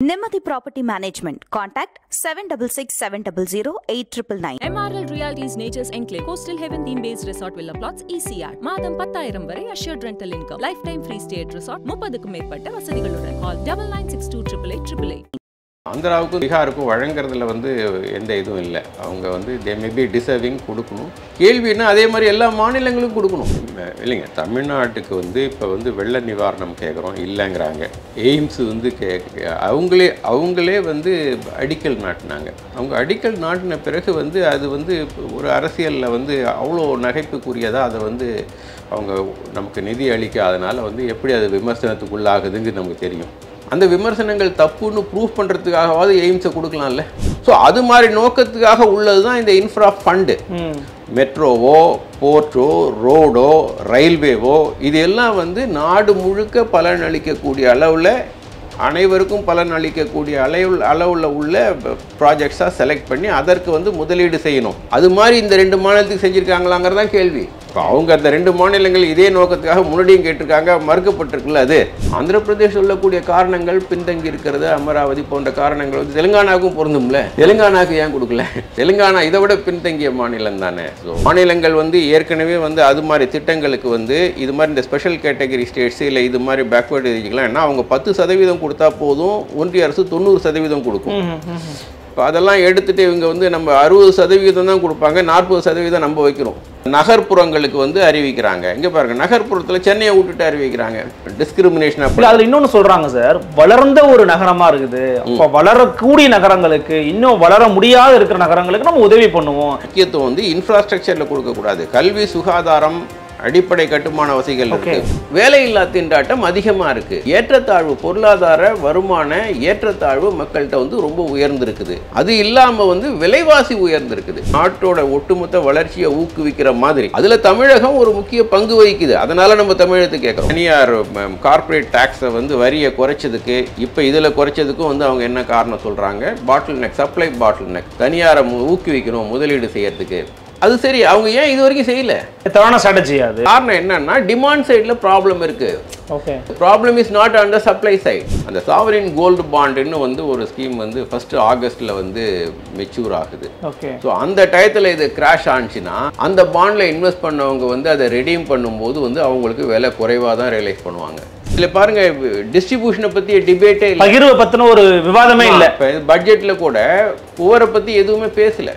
Nemathi Property Management. Contact 766700 MRL Realty's Nature's Enclave Coastal Heaven theme-based resort villa plots ECR. மாதம் 10,000 வரை assured rental income. Lifetime free stay at resort. 30க்கும் மேற்பட்ட வசதிகளுடன். Call 9962888888. ஆந்திராவுக்கும் பீகாருக்கும் வழங்குறதுல எந்த இதுவும் இல்லை. அவங்க தே மேபி டிசர்விங் கொடுக்கணும். கேள்வின்னா அதே மாதிரி எல்லா மாநிலங்களும் கொடுக்கணும் இல்லைங்க. தமிழ்நாட்டுக்கு இப்போ வெள்ள நிவாரணம் கேட்குறோம் இல்லைங்கிறாங்க. எய்ம்ஸ் அவங்களே அடிக்கல் நாட்டினாங்க. அவங்க அடிக்கல் நாட்டின பிறகு அது ஒரு அரசியலில் அவ்வளோ நகைப்புக்குரியதாக அதை அவங்க நமக்கு நிதி அளிக்காதனால எப்படி அது விமர்சனத்துக்குள்ளாகுதுங்கிறது நமக்கு தெரியும். அந்த விமர்சனங்கள் தப்புன்னு ப்ரூஃப் பண்ணுறதுக்காகவாது எய்ம்ஸை கொடுக்கலாம்ல. ஸோ அது மாதிரி நோக்கத்துக்காக உள்ளது தான் இந்த இன்ஃப்ரா ஃபண்டு. மெட்ரோவோ, போர்ட்டோ, ரோடோ, ரயில்வேவோ இது எல்லாம் நாடு முழுக்க பலன் அளிக்கக்கூடிய அளவில், அனைவருக்கும் பலன் அளிக்கக்கூடிய அளவில் உள்ள ப்ராஜெக்ட்ஸாக செலக்ட் பண்ணி அதற்கு முதலீடு செய்யணும். அது மாதிரி இந்த 2 மாநிலத்துக்கு செஞ்சுருக்காங்களாங்கிறதான் கேள்வி. இப்போ அவங்க அந்த 2 மாநிலங்கள் இதே நோக்கத்துக்காக முன்னாடியும் கேட்டிருக்காங்க, மறுக்கப்பட்டிருக்குல்ல. அது ஆந்திர பிரதேஷ் சொல்லக்கூடிய காரணங்கள் பின்தங்கி இருக்கிறது, அமராவதி போன்ற காரணங்கள் தெலுங்கானாவுக்கும் பொருந்தும்ல. தெலுங்கானாவுக்கு ஏன் கொடுக்கல? தெலுங்கானா இதை விட பின்தங்கிய மாநிலம் தானே. ஸோ மாநிலங்கள் ஏற்கனவே அது மாதிரி திட்டங்களுக்கு இது மாதிரி இந்த ஸ்பெஷல் கேட்டகரி ஸ்டேட்ஸு இல்லை இது மாதிரி பேக்வேர்டு ஏரியாக்கெலாம் என்ன அவங்க 10% கொடுத்தா போதும், ஒன்றிய அரசு 90% கொடுக்கும். இப்போ அதெல்லாம் எடுத்துகிட்டு இவங்க நம்ம 60% தான் கொடுப்பாங்க, 40% நம்ம வைக்கிறோம். நகர்ப்புறங்களுக்கு அறிவிக்கிறாங்க. இங்கே பாருங்க, நகர்ப்புறத்தில் சென்னையை விட்டுட்டு அறிவிக்கிறாங்க. டிஸ்கிரிமினேஷன். அப்படி அதில் இன்னொன்று சொல்கிறாங்க சார், வளர்ந்த ஒரு நகரமாக இருக்குது. அப்போ வளரக்கூடிய நகரங்களுக்கு, இன்னும் வளர முடியாத இருக்கிற நகரங்களுக்கு நம்ம உதவி பண்ணுவோம். முக்கியத்துவம் இன்ஃப்ராஸ்ட்ரக்சரில் கொடுக்கக்கூடாது. கல்வி, சுகாதாரம், அடிப்படை கட்டுமான வசதிகள் இருக்கு. வேலையில்லா திண்டாட்டம் அதிகமா இருக்கு. ஏற்றத்தாழ்வு, பொருளாதார வருமான ஏற்றத்தாழ்வு மக்கள்கிட்ட ரொம்ப உயர்ந்திருக்குது. அது இல்லாம விலைவாசி உயர்ந்திருக்குது. நாட்டோட ஒட்டுமொத்த வளர்ச்சியை ஊக்குவிக்கிற மாதிரி அதுல தமிழகம் ஒரு முக்கிய பங்கு வகிக்குது. அதனால நம்ம தமிழகத்துக்கு கேட்கிறோம். தனியார் கார்பரேட் டாக்ஸை வரியை குறைச்சதுக்கு இப்ப இதுல குறைச்சதுக்கும் அவங்க என்ன காரணம் சொல்றாங்க? பாட்டில் நெக், சப்ளை பாட்டில் நெக். தனியாரை ஊக்குவிக்கணும் முதலீடு செய்யறதுக்கு. அது சரி, அவங்க ஏன் இது வரைக்கும் செய்யல? தவறான ஸ்ட்ராட்டஜி. அது காரணம் என்னன்னா டிமாண்ட் சைடுல ப்ராப்ளம் இருக்கு. Okay, problem is not on the supply side. அந்த சாவரின் கோல்டு பாண்டுன்னு ஒரு ஸ்கீம் 1 ஆகஸ்ட்ல மெச்சூர் ஆகுது. ஓகே, ஸோ அந்த டயத்தில் இது கிராஷ் ஆனிச்சுன்னா அந்த பாண்டில் இன்வெஸ்ட் பண்ணவங்க அதை ரெடீம் பண்ணும்போது அவங்களுக்கு விலை குறைவாக தான் ரியலைஸ் பண்ணுவாங்க. இதில் பாருங்க, டிஸ்ட்ரிபியூஷனை பற்றி டிபேட்டே இல்லை, பகிர்வை பற்றின ஒரு விவாதமே இல்லை. பட்ஜெட்ல கூட புவரை பற்றி எதுவுமே பேசல.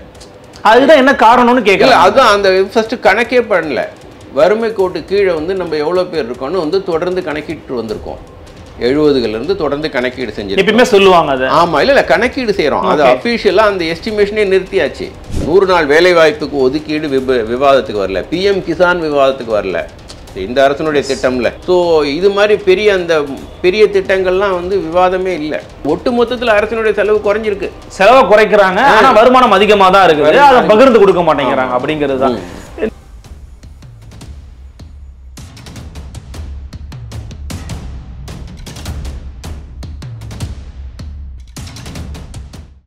அதுதான் என்ன காரணம்னு கேட்கல. அதுதான் அந்த ஃபர்ஸ்ட் கணக்கே பண்ணல. வறுமை கோட்டு கீழே நம்ம எவ்வளோ பேர் இருக்கோம்னு தொடர்ந்து கணக்கிட்டு வந்திருக்கோம். 70களிலிருந்து தொடர்ந்து கணக்கீடு செஞ்சு எப்பயுமே சொல்லுவாங்க அது. ஆமா, இல்லை கணக்கீடு செய்கிறோம். அது அஃபீஷியலாக அந்த எஸ்டிமேஷனே நிறுத்தியாச்சு. 100 நாள் வேலை வாய்ப்புக்கு ஒதுக்கீடு விவாதத்துக்கு வரல, பிஎம் கிசான் விவாதத்துக்கு வரல இந்த அரசனுடைய திட்டம்ல. ஸோ இது மாதிரி பெரிய திட்டங்கள்லாம் விவாதமே இல்லை. ஒட்டு மொத்தத்தில் அரசனுடைய செலவு குறைஞ்சிருக்கு. செலவை குறைக்கிறாங்க, ஆனால் வருமானம் அதிகமாக தான் இருக்குது. அதை பகிர்ந்து கொடுக்க மாட்டேங்கிறாங்க அப்படிங்கிறது தான்.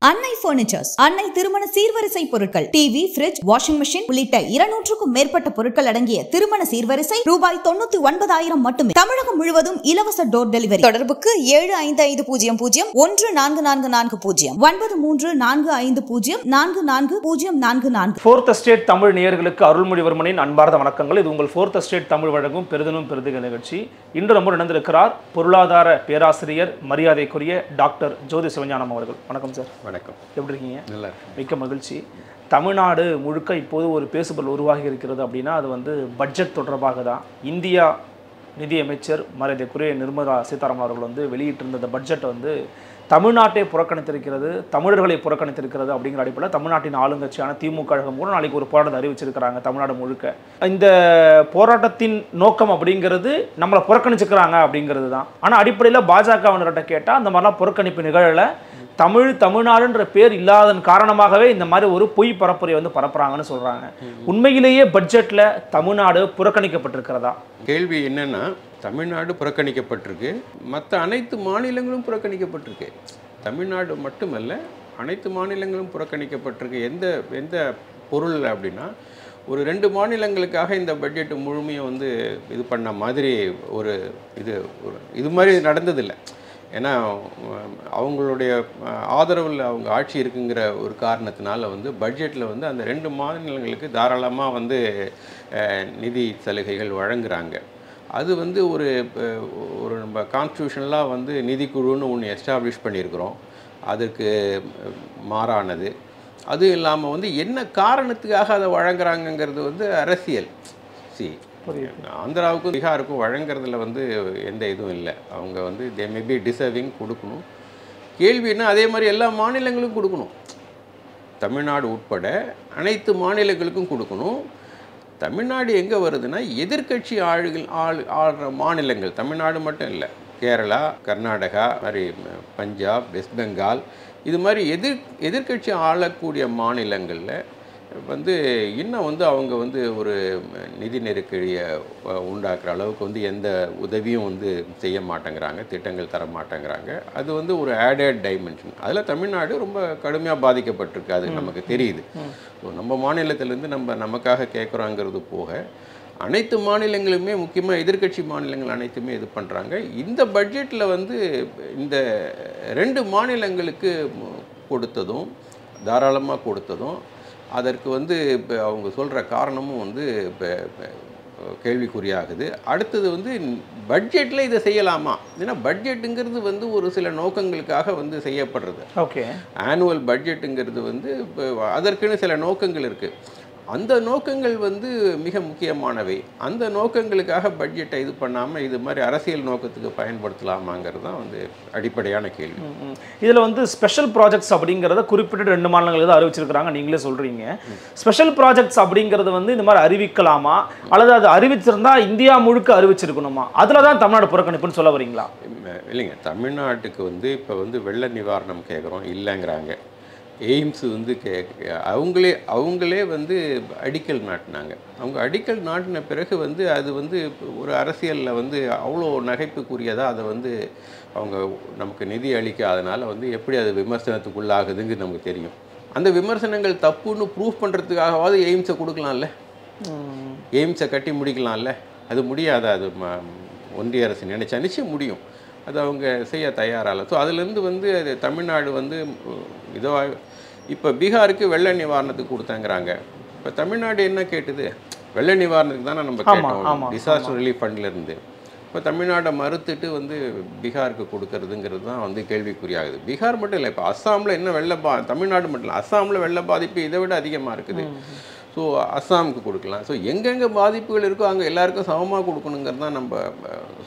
அன்னை பர்னிச்சர்ஸ், அன்னை திருமண சீர்வரிசை பொருட்கள், டிவி, ஃபிரிட்ஜ், வாஷிங் மெஷின் உள்ளிட்ட 200க்கும் மேற்பட்ட பொருட்கள் அடங்கிய திருமண சீர்வரிசை ரூபாய் 99,000 மட்டுமே. தமிழகம் முழுவதும் இலவச டோர் டெலிவரி. தொடர்புக்கு 7550014440 9345044044. ஃபோர்த் எஸ்டேட் தமிழ் நேயர்களுக்கு அருள்மொழிவர்மனின் அன்பார்ந்த வணக்கங்கள். இது உங்கள் ஃபோர்த் எஸ்டேட் தமிழ் வழங்கும் பெரிதனும் பெரிதுக நிகழ்ச்சி. இன்று நம்ம இணைந்திருக்கிறார் பொருளாதார பேராசிரியர், மரியாதைக்குரிய டாக்டர் ஜோதி சிவஞானம் அவர்கள். வணக்கம் சார். வணக்கம். எப்படி இருக்கீங்க? நல்லா இருக்கு. மிக்க மகிழ்ச்சி. தமிழ்நாடு முழுக்க இப்போது ஒரு பேசுபொருள் உருவாகி இருக்கிறது அப்படின்னா அது பட்ஜெட் தொடர்பாக தான். இந்தியா நிதியமைச்சர் மரியாதைக்குரிய நிர்மலா சீதாராமன் அவர்கள் வெளியிட்டிருந்த இந்த பட்ஜெட் தமிழ்நாட்டை புறக்கணித்திருக்கிறது, தமிழர்களை புறக்கணித்திருக்கிறது அப்படிங்கிற அடிப்படையில் தமிழ்நாட்டின் ஆளுங்கட்சியான திமுக கழகம் கூட நாளைக்கு ஒரு போராட்டத்தை அறிவிச்சிருக்கிறாங்க தமிழ்நாடு முழுக்க. இந்த போராட்டத்தின் நோக்கம் அப்படிங்கிறது நம்மளை புறக்கணிச்சுக்கிறாங்க அப்படிங்கிறது தான். ஆனால் அடிப்படையில் பாஜகவினர்கிட்ட கேட்டால் அந்த மாதிரிலாம் புறக்கணிப்பு நிகழலை. தமிழ்நாடுன்ற பேர் இல்லாதன் காரணமாகவே இந்த மாதிரி ஒரு பொய் பரப்புரை பரப்புறாங்கன்னு சொல்றாங்க. உண்மையிலேயே பட்ஜெட்ல தமிழ்நாடு புறக்கணிக்கப்பட்டிருக்கிறதா? கேள்வி என்னன்னா, தமிழ்நாடு புறக்கணிக்கப்பட்டிருக்கு, மற்ற அனைத்து மாநிலங்களும் புறக்கணிக்கப்பட்டிருக்கு. தமிழ்நாடு மட்டுமல்ல, அனைத்து மாநிலங்களும் புறக்கணிக்கப்பட்டிருக்கு. எந்த பொருள் அப்படின்னா, ஒரு 2 மாநிலங்களுக்காக இந்த பட்ஜெட் முழுமையை இது பண்ண மாதிரி இது மாதிரி நடந்ததில்லை. ஏன்னா அவங்களுடைய ஆதரவில் அவங்க ஆட்சி இருக்குங்கிற ஒரு காரணத்தினால வந்து பட்ஜெட்டில் வந்து அந்த 2 மாநிலங்களுக்கு தாராளமாக வந்து நிதி சலுகைகள் வழங்குறாங்க. அது வந்து ஒரு நம்ம கான்ஸ்டியூஷனலாக வந்து நிதிக்குழுன்னு ஒன்று எஸ்டாப்ளிஷ் பண்ணியிருக்கிறோம். அதுக்கு மாறானது. அது இல்லாமல் வந்து என்ன காரணத்துக்காக அதை வழங்குறாங்கங்கிறது வந்து அரசியல். ஆந்திராவுக்கும் பீகாருக்கும் வழங்குறதுல வந்து எந்த இதுவும் இல்லை. அவங்க வந்து தே மே பி டிசர்விங் கொடுக்கணும். கேள்வின்னா அதே மாதிரி எல்லா மாநிலங்களுக்கும் கொடுக்கணும். தமிழ்நாடு உட்பட அனைத்து மாநிலங்களுக்கும் கொடுக்கணும். தமிழ்நாடு எங்கே வருதுன்னா எதிர்க்கட்சி ஆளுற மாநிலங்கள், தமிழ்நாடு மட்டும் இல்லை, கேரளா, கர்நாடகா, மாதிரி பஞ்சாப், வெஸ்ட் பெங்கால், இது மாதிரி எதிர்க்கட்சி ஆளக்கூடிய மாநிலங்களில் வந்து இன்னும் வந்து அவங்க வந்து ஒரு நிதி நெருக்கடியை உண்டாக்குற அளவுக்கு வந்து எந்த உதவியும் வந்து செய்ய மாட்டேங்கிறாங்க, திட்டங்கள் தர மாட்டேங்கிறாங்க. அது வந்து ஒரு ஆடட் டைமென்ஷன். அதில் தமிழ்நாடு ரொம்ப கடுமையாக பாதிக்கப்பட்டிருக்கு. அது நமக்கு தெரியுது. நம்ம மாநிலத்திலேருந்து நமக்காக கேட்குறோங்கிறது போக அனைத்து மாநிலங்களுமே, முக்கியமாக எதிர்க்கட்சி மாநிலங்கள் அனைத்துமே இது பண்ணுறாங்க. இந்த பட்ஜெட்டில் வந்து இந்த 2 மாநிலங்களுக்கு கொடுத்ததும், தாராளமாக கொடுத்ததும், அதற்கு வந்து இப்போ அவங்க சொல்கிற காரணமும் வந்து இப்போ கேள்விக்குறியாகுது. அடுத்தது வந்து பட்ஜெட்டில் இதை செய்யலாமா? ஏன்னா பட்ஜெட்டுங்கிறது வந்து ஒரு சில நோக்கங்களுக்காக வந்து செய்யப்படுறது. ஓகே, ஆனுவல் பட்ஜெட்டுங்கிறது வந்து இப்போ அதற்குன்னு சில நோக்கங்கள் இருக்குது. அந்த நோக்கங்கள் வந்து மிக முக்கியமானவை. அந்த நோக்கங்களுக்காக பட்ஜெட்டை இது பண்ணாமல் இது மாதிரி அரசியல் நோக்கத்துக்கு பயன்படுத்தலாமாங்கிறது தான் வந்து அடிப்படையான கேள்வி. இதில் வந்து ஸ்பெஷல் ப்ராஜெக்ட்ஸ் அப்படிங்கிறத குறிப்பிட்டு 2 மாநிலங்கள் தான் அறிவிச்சிருக்கிறாங்க. நீங்களே சொல்கிறீங்க. ஸ்பெஷல் ப்ராஜெக்ட்ஸ் அப்படிங்கிறது வந்து இந்த மாதிரி அறிவிக்கலாமா, அல்லது அது அறிவிச்சிருந்தா இந்தியா முழுக்க அறிவிச்சிருக்கணுமா? அதில் தான் தமிழ்நாடு புறக்கணிப்புன்னு சொல்ல வரீங்களா? இல்லைங்க, தமிழ்நாட்டுக்கு வந்து இப்போ வந்து வெள்ள நிவாரணம் கேட்குறோம், இல்லைங்கிறாங்க. எய்ம்ஸ் வந்து அவங்களே வந்து அடிக்கல் நாட்டினாங்க. அவங்க அடிக்கல் நாட்டின பிறகு வந்து அது வந்து ஒரு அரசியலில் வந்து அவ்வளோ நகைப்புக்குரியதாக அதை வந்து அவங்க நமக்கு நிதி அளிக்காதனால வந்து எப்படி அது விமர்சனத்துக்குள்ளாகுதுங்கிறது நமக்கு தெரியும். அந்த விமர்சனங்கள் தப்புன்னு ப்ரூஃப் பண்ணுறதுக்காகவாது எய்ம்ஸை கொடுக்கலாம்ல, எய்ம்ஸை கட்டி முடிக்கலாம்ல. அது முடியாத, அது ஒன்றிய அரசு நினைச்சா நிச்சயம் முடியும். அது அவங்க செய்ய தயாராகல. ஸோ அதுலேருந்து வந்து அது தமிழ்நாடு வந்து இதோ இப்போ பீகாருக்கு வெள்ள நிவாரணத்துக்கு கொடுத்தாங்கிறாங்க. இப்போ தமிழ்நாடு என்ன கேட்டுது? வெள்ள நிவாரணத்துக்கு தானே நம்ம கேட்டோம், டிசாஸ்டர் ரிலீஃப் ஃபண்ட்லேருந்து. இப்போ தமிழ்நாடை மறுத்துட்டு வந்து பீகாருக்கு கொடுக்கறதுங்கிறது தான் வந்து கேள்விக்குறியாகுது. பீகார் மட்டும் இல்லை, இப்போ அஸ்ஸாமில் என்ன தமிழ்நாடு மட்டும் இல்லை, அஸ்ஸாமில் வெள்ள பாதிப்பு இதை விட அதிகமாக இருக்குது. ஸோ அஸ்ஸாமுக்கு கொடுக்கலாம். ஸோ எங்கெங்கே பாதிப்புகள் இருக்கோ அங்கே எல்லாருக்கும் சமமாக கொடுக்கணுங்கிறது தான் நம்ம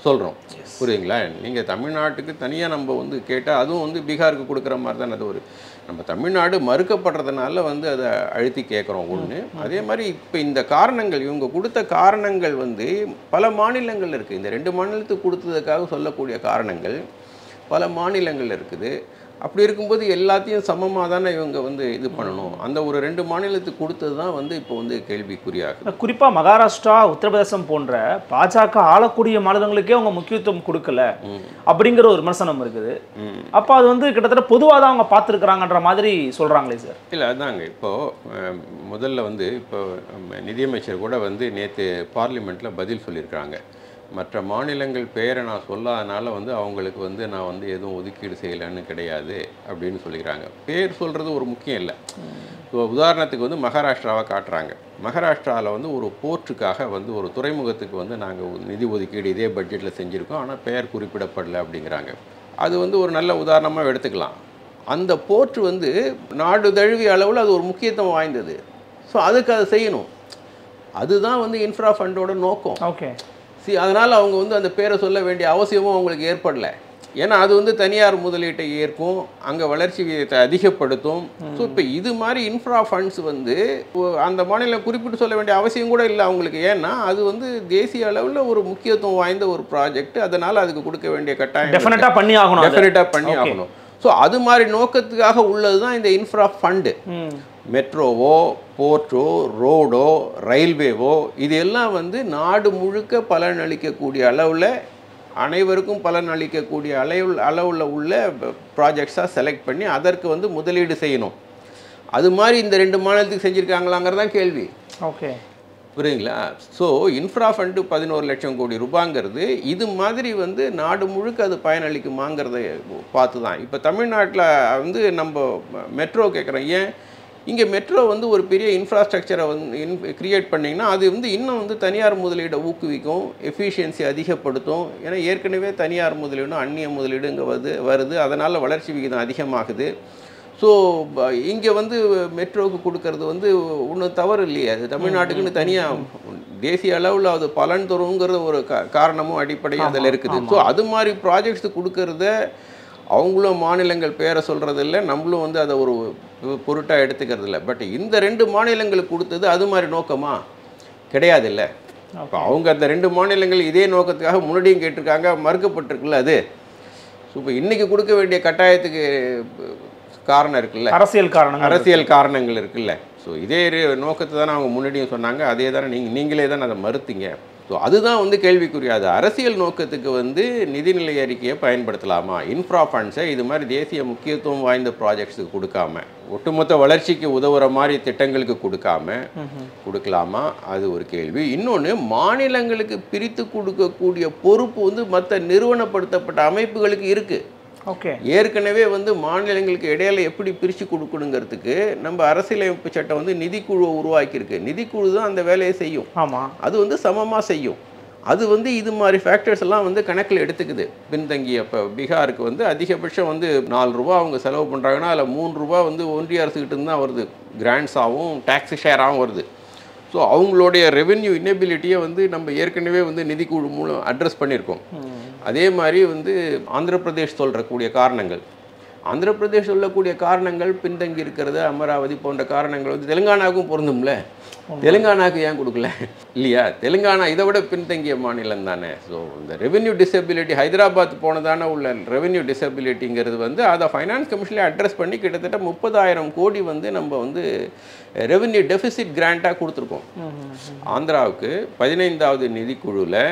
சொல்கிறோம். புரியுதுங்களா? நீங்கள் தமிழ்நாட்டுக்கு தனியாக நம்ம வந்து கேட்டால் அதுவும் வந்து பீகாருக்கு கொடுக்குற மாதிரி தான். அது நம்ம தமிழ்நாடு மறுக்கப்படுறதுனால வந்து அதை அழுத்தி கேட்குறோம் ஒன்று. அதே மாதிரி இப்போ இந்த காரணங்கள், இவங்க கொடுத்த காரணங்கள் வந்து பல மாநிலங்கள் இருக்குது. இந்த 2 மாநிலத்துக்கு கொடுத்ததுக்காக சொல்லக்கூடிய காரணங்கள் பல மாநிலங்கள் இருக்குது. அப்படி இருக்கும்போது எல்லாத்தையும் சமமாக தானே இவங்க வந்து இது பண்ணணும். அந்த ஒரு 2 மாநிலத்துக்கு கொடுத்தது தான் வந்து இப்போ வந்து கேள்விக்குறியாகுது. குறிப்பாக மகாராஷ்டிரா, உத்தரப்பிரதேசம் போன்ற பாஜக ஆளக்கூடிய மாநிலங்களுக்கே அவங்க முக்கியத்துவம் கொடுக்கல அப்படிங்கிற ஒரு விமர்சனம் இருக்குது. அப்போ அது வந்து கிட்டத்தட்ட பொதுவாக தான் அவங்க பார்த்துருக்குறாங்கன்ற மாதிரி சொல்கிறாங்களே சார். இல்லை, அதுதாங்க. இப்போது முதல்ல வந்து இப்போ நிதியமைச்சர் கூட வந்து நேற்று பார்லிமெண்ட்டில் பதில் சொல்லியிருக்காங்க. மற்ற மாநிலங்கள் பெயரை நான் சொல்லாதனால வந்து அவங்களுக்கு வந்து நான் வந்து எதுவும் ஒதுக்கீடு செய்யலைன்னு கிடையாது அப்படின்னு சொல்லிக்கிறாங்க. பேர் சொல்கிறது ஒரு முக்கியம் இல்லை. இப்போ உதாரணத்துக்கு வந்து மகாராஷ்டிராவை காட்டுறாங்க. மகாராஷ்டிராவில் வந்து ஒரு போர்ட்டுக்காக வந்து ஒரு துறைமுகத்துக்கு வந்து நாங்கள் நிதி ஒதுக்கீடு இதே பட்ஜெட்டில் செஞ்சுருக்கோம், ஆனால் பெயர் குறிப்பிடப்படலை அப்படிங்கிறாங்க. அது வந்து ஒரு நல்ல உதாரணமாக எடுத்துக்கலாம். அந்த போர்ட்டு வந்து நாடு தழுவிய அளவில் அது ஒரு முக்கியத்துவம் வாய்ந்தது. ஸோ அதுக்கு அதை செய்யணும். அதுதான் வந்து இன்ஃப்ரா ஃபண்டோட நோக்கம். ஓகே, அதனால் அவங்க வந்து அந்த பேரை சொல்ல வேண்டிய அவசியமும் அவங்களுக்கு ஏற்படலை. ஏன்னா அது வந்து தனியார் முதலீட்டை ஏற்கும், அங்கே வளர்ச்சி விகிதத்தை அதிகப்படுத்தும். ஸோ இப்போ இது மாதிரி இன்ஃப்ரா ஃபண்ட்ஸ் வந்து அந்த மாநிலம் குறிப்பிட்டு சொல்ல வேண்டிய அவசியம் கூட இல்லை அவங்களுக்கு. ஏன்னா அது வந்து தேசிய அளவில் ஒரு முக்கியத்துவம் வாய்ந்த ஒரு ப்ராஜெக்ட். அதனால் அதுக்கு கொடுக்க வேண்டிய கட்டாயம் டெஃபினட்டாக பண்ணி ஆகணும். ஸோ அது மாதிரி நோக்கத்துக்காக உள்ளது தான் இந்த இன்ஃப்ரா ஃபண்டு. மெட்ரோவோ, போர்ட்டோ, ரோடோ, ரயில்வேவோ, இது எல்லாம் வந்து நாடு முழுக்க பலன் அளிக்கக்கூடிய அளவில், அனைவருக்கும் பலன் அளிக்கக்கூடிய அளவில் உள்ள ப்ராஜெக்ட்ஸாக செலக்ட் பண்ணி அதற்கு வந்து முதலீடு செய்யணும். அது மாதிரி இந்த 2 மாநிலத்துக்கு செஞ்சுருக்காங்களாங்கிறது தான் கேள்வி. ஓகே, புரியுதுங்களா? ஸோ இன்ஃப்ரா ஃபண்டு 11 லட்சம் கோடி ரூபாங்கிறது இது மாதிரி வந்து நாடு முழுக்க அது பயனளிக்குமாங்கிறத பார்த்து தான். இப்போ தமிழ்நாட்டில் வந்து நம்ம மெட்ரோ கேட்குறோம். ஏன் இங்கே மெட்ரோ வந்து ஒரு பெரிய இன்ஃப்ராஸ்ட்ரக்சரை வந்து கிரியேட் பண்ணிங்கன்னா அது வந்து இன்னும் வந்து தனியார் முதலீடை ஊக்குவிக்கும், எஃபிஷியன்சி அதிகப்படுத்தும். ஏன்னா ஏற்கனவே தனியார் முதலீடும் அந்நிய முதலீடு இங்கே வருது, அதனால் வளர்ச்சி விகிதம் அதிகமாகுது. ஸோ இங்கே வந்து மெட்ரோவுக்கு கொடுக்கறது வந்து ஒன்றும் தவறு இல்லையே. அது தமிழ்நாட்டுக்குன்னு தனியாக தேசிய அளவில் அது பலன் தருங்கிற ஒரு காரணமும் அடிப்படையும் அதில் இருக்குது. ஸோ அது மாதிரி ப்ராஜெக்ட்ஸ் கொடுக்கறத அவங்களும் மாநிலங்கள் பேரை சொல்கிறதில்ல, நம்மளும் வந்து அதை ஒரு பொருட்டாக எடுத்துக்கிறது இல்லை. பட் இந்த 2 மாநிலங்களுக்கு கொடுத்தது அது மாதிரி நோக்கமா கிடையாது இல்லை. இப்போ அவங்க அந்த 2 மாநிலங்கள் இதே நோக்கத்துக்காக முன்னாடியும் கேட்டிருக்காங்க, மறுக்கப்பட்டிருக்குல்ல அது. ஸோ இப்போ இன்றைக்கி கொடுக்க வேண்டிய கட்டாயத்துக்கு காரணம் இருக்குல்ல, அரசியல் காரணங்கள் இருக்குல்ல. ஸோ இதே நோக்கத்தை தானே அவங்க முன்னாடியும் சொன்னாங்க, அதே தானே நீங்களே தானே அதை மறுத்தீங்க. ஸோ அதுதான் வந்து கேள்விக்குரியாது. அரசியல் நோக்கத்துக்கு வந்து நிதிநிலை அறிக்கையை பயன்படுத்தலாமா, இன்ஃப்ரா ஃபண்ட்ஸை இது மாதிரி தேசிய முக்கியத்துவம் வாய்ந்த ப்ராஜெக்ட்ஸுக்கு கொடுக்காம, ஒட்டுமொத்த வளர்ச்சிக்கு உதவுற மாதிரி திட்டங்களுக்கு கொடுக்கலாமா, அது ஒரு கேள்வி. இன்னொன்று, மாநிலங்களுக்கு பிரித்து கொடுக்கக்கூடிய பொறுப்பு வந்து மற்ற நிறுவனப்படுத்தப்பட்ட அமைப்புகளுக்கு இருக்குது. ஏற்கனவே வந்து மாநிலங்களுக்கு இடையில எப்படி பிரித்து கொடுக்கணுங்கிறதுக்கு நம்ம அரசியலமைப்பு சட்டம் வந்து நிதிக்குழுவை உருவாக்கியிருக்கு. நிதிக்குழு தான் அந்த வேலையை செய்யும். அது வந்து சமமாக செய்யும். அது வந்து இது மாதிரி ஃபேக்டர்ஸ் எல்லாம் வந்து கணக்கில் எடுத்துக்குது. பின்தங்கிய இப்போ பீகாருக்கு வந்து அதிகபட்சம் வந்து 4 ரூபா அவங்க செலவு பண்ணுறாங்கன்னா அதில் 3 ரூபா வந்து ஒன்றிய அரசுக்கிட்ட தான் வருது, கிராண்ட்ஸாகவும் டேக்ஸ் ஷேராகவும் வருது. ஸோ அவங்களுடைய ரெவென்யூ இன்னெபிலிட்டியை வந்து நம்ம ஏற்கனவே வந்து நிதிக்குழு மூலம் அட்ரஸ் பண்ணியிருக்கோம். அதே மாதிரி வந்து ஆந்திர பிரதேஷ் சொல்லக்கூடிய காரணங்கள், ஆந்திர பிரதேஷ் சொல்லக்கூடிய காரணங்கள் பின்தங்கி இருக்கிறது, அமராவதி போன்ற காரணங்கள் வந்து தெலுங்கானாவுக்கும் பொருந்தும்ல. தெலுங்கானாவுக்கு ஏன் கொடுக்கல இல்லையா? தெலுங்கானா இதை விட பின்தங்கிய மாநிலம் தானே. ஸோ இந்த ரெவென்யூ டிசபிலிட்டி, ஹைதராபாத் போனதான உள்ள ரெவென்யூ டிசபிலிட்டிங்கிறது வந்து அதை ஃபைனான்ஸ் கமிஷனில் அட்ரஸ் பண்ணி கிட்டத்தட்ட 30,000 கோடி வந்து நம்ம வந்து ரெவென்யூ டெஃபிசிட் கிராண்டாக கொடுத்துருக்கோம். ஆந்திராவுக்கு 15வது நிதிக்குழுவில்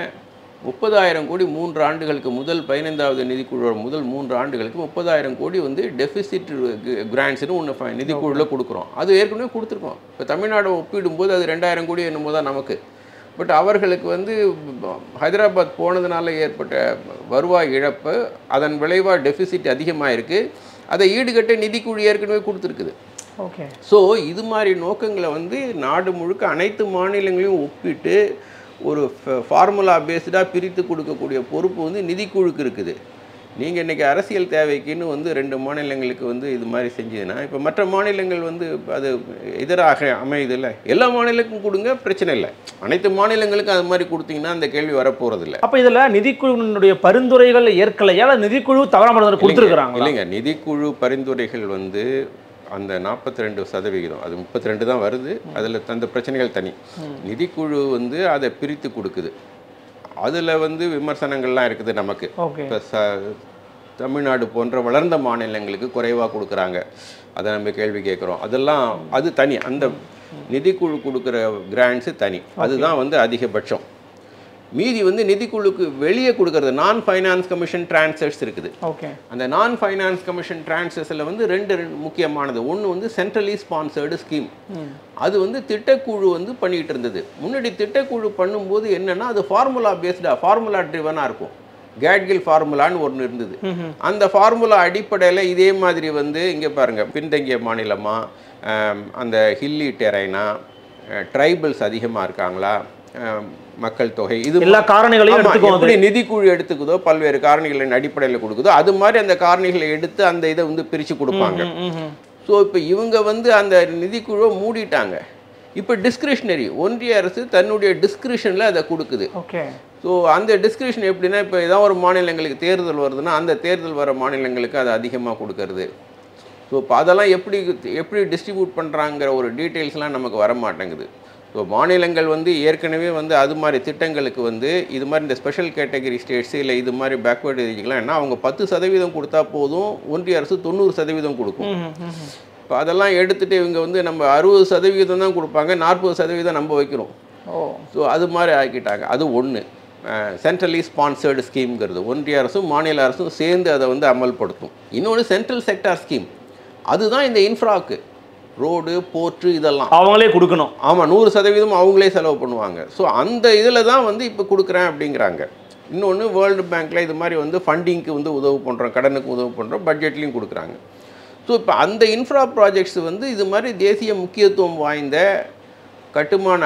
30,000 கோடி 3 ஆண்டுகளுக்கு, முதல் 15வது நிதிக்குழு முதல் 3 ஆண்டுகளுக்கு 30,000 கோடி வந்து டெஃபிசிட் கிராண்ட்ஸ்னு ஒன்று நிதிக்குழுவில் கொடுக்குறோம். அது ஏற்கனவே கொடுத்துருக்கோம். இப்போ தமிழ்நாடு ஒப்பிடும்போது அது 2,000 கோடி என்னமோ தான் நமக்கு. பட் அவர்களுக்கு வந்து ஹைதராபாத் போனதுனால ஏற்பட்ட வருவாய் இழப்பு, அதன் விளைவாக டெஃபிசிட் அதிகமாக இருக்குது. அதை ஈடுகட்ட நிதிக்குழு ஏற்கனவே கொடுத்துருக்குது. ஸோ இது மாதிரி நோக்கங்களை வந்து நாடு முழுக்க அனைத்து மாநிலங்களையும் ஒப்பிட்டு ஒரு ஃபார்முலா பேஸ்டாக பிரித்து கொடுக்கக்கூடிய பொறுப்பு வந்து நிதிக்குழுக்கு இருக்குது. நீங்கள் இன்றைக்கி அரசியல் தேவைக்குன்னு வந்து 2 மாநிலங்களுக்கு வந்து இது மாதிரி செஞ்சதுன்னா இப்போ மற்ற மாநிலங்கள் வந்து அது எதிராக அமையுதில்லை. எல்லா மாநிலங்களுக்கும் கொடுங்க, பிரச்சனை இல்லை. அனைத்து மாநிலங்களுக்கும் அது மாதிரி கொடுத்தீங்கன்னா அந்த கேள்வி வரப்போகிறதில்லை. அப்போ இதில் நிதிக்குழுவினுடைய பரிந்துரைகள் ஏற்கலையா, நிதிக்குழு தவறாக கொடுத்துருக்குறாங்க? இல்லைங்க, நிதிக்குழு பரிந்துரைகள் வந்து அந்த 42%, அது 32 தான் வருது. அதில் அந்த பிரச்சனைகள் தனி. நிதிக்குழு வந்து அதை பிரித்து கொடுக்குது. அதில் வந்து விமர்சனங்கள்லாம் இருக்குது நமக்கு. இப்போ தமிழ்நாடு போன்ற வளர்ந்த மாநிலங்களுக்கு குறைவாக கொடுக்குறாங்க, அதை நம்ம கேள்வி கேட்குறோம். அதெல்லாம் அது தனி. அந்த நிதிக்குழு கொடுக்குற கிராண்ட்ஸு தனி, அதுதான் வந்து அதிகபட்சம். மீதி வந்து நிதிக்குழுக்கு வெளியே கொடுக்கறது நான் ஃபைனான்ஸ் கமிஷன் டிரான்ஸ்ஃபர்ஸ் இருக்குது. அந்த நான் ஃபைனான்ஸ் கமிஷன் டிரான்ஸ்ஃபர்ஸில் வந்து 2 முக்கியமானது. ஒன்று வந்து சென்ட்ரலி ஸ்பான்சர்டு ஸ்கீம். அது வந்து திட்டக்குழு வந்து பண்ணிகிட்டு இருந்தது. முன்னாடி திட்டக்குழு பண்ணும்போது என்னென்னா அது ஃபார்முலா பேஸ்டாக, ஃபார்முலா ட்ரிவனாக இருக்கும். கேட்கில் ஃபார்முலான்னு ஒன்று இருந்தது. அந்த ஃபார்முலா அடிப்படையில் இதே மாதிரி வந்து இங்கே பாருங்கள், பின்தங்கிய மாநிலமாக, அந்த ஹில்லி டெரைனா, ட்ரைபல்ஸ் அதிகமாக இருக்காங்களா, மக்கள் தொகை, இது எல்லா காரணிகளையும் எப்படி நிதிக்குழு எடுத்துக்குதோ, பல்வேறு காரணிகளின் அடிப்படையில் கொடுக்குதோ, அது மாதிரி அந்த காரணிகளை எடுத்து அந்த இதை வந்து பிரித்து கொடுப்பாங்க. ஸோ இப்போ இவங்க வந்து அந்த நிதிக்குழுவை மூடிட்டாங்க. இப்போ டிஸ்கிரிஷனரி, ஒன்றிய அரசு தன்னுடைய டிஸ்கிரிஷனில் அதை கொடுக்குது. ஸோ அந்த டிஸ்கிரிஷன் எப்படின்னா, இப்போ ஏதாவது ஒரு மாநிலங்களுக்கு தேர்தல் வருதுன்னா அந்த தேர்தல் வர மாநிலங்களுக்கு அதை அதிகமாக கொடுக்கறது. ஸோ இப்போ அதெல்லாம் எப்படி டிஸ்ட்ரிபியூட் பண்ணுறாங்கிற ஒரு டீட்டெயில்ஸ்லாம் நமக்கு வர மாட்டேங்குது. ஸோ மாநிலங்கள் வந்து ஏற்கனவே வந்து அது மாதிரி திட்டங்களுக்கு வந்து இது மாதிரி இந்த ஸ்பெஷல் கேட்டகரி ஸ்டேட்ஸு இல்லை இது மாதிரி பேக்வேர்டு ஏரியாக்கெலாம் என்ன அவங்க 10% கொடுத்தா போதும், ஒன்றிய அரசு 90% கொடுக்கும். இப்போ அதெல்லாம் எடுத்துகிட்டு இவங்க வந்து நம்ம 60% தான் கொடுப்பாங்க, 40% நம்ம வைக்கிறோம். ஸோ அது மாதிரி ஆக்கிட்டாங்க. அது ஒன்று. சென்ட்ரலி ஸ்பான்சர்டு ஸ்கீம்ங்கிறது ஒன்றிய அரசும் மாநில அரசும் சேர்ந்து அதை வந்து அமல்படுத்தும். இன்னொன்று சென்ட்ரல் செக்டார் ஸ்கீம், அதுதான் இந்த இன்ஃப்ராவுக்கு. ரோடு போர்ட்டு இதெல்லாம் அவங்களே கொடுக்கணும். ஆமாம், 100% அவங்களே செலவு பண்ணுவாங்க. ஸோ அந்த இதில் தான் வந்து இப்போ கொடுக்குறேன் அப்படிங்கிறாங்க. இன்னொன்று வேர்ல்டு பேங்க்கில் இது மாதிரி வந்து ஃபண்டிங்க்கு வந்து உதவு பண்ணுறோம், கடனுக்கு உதவு பண்ணுறோம், பட்ஜெட்லேயும் கொடுக்குறாங்க. ஸோ இப்போ அந்த இன்ஃப்ரா ப்ராஜெக்ட்ஸ் வந்து இது மாதிரி தேசிய முக்கியத்துவம் வாய்ந்த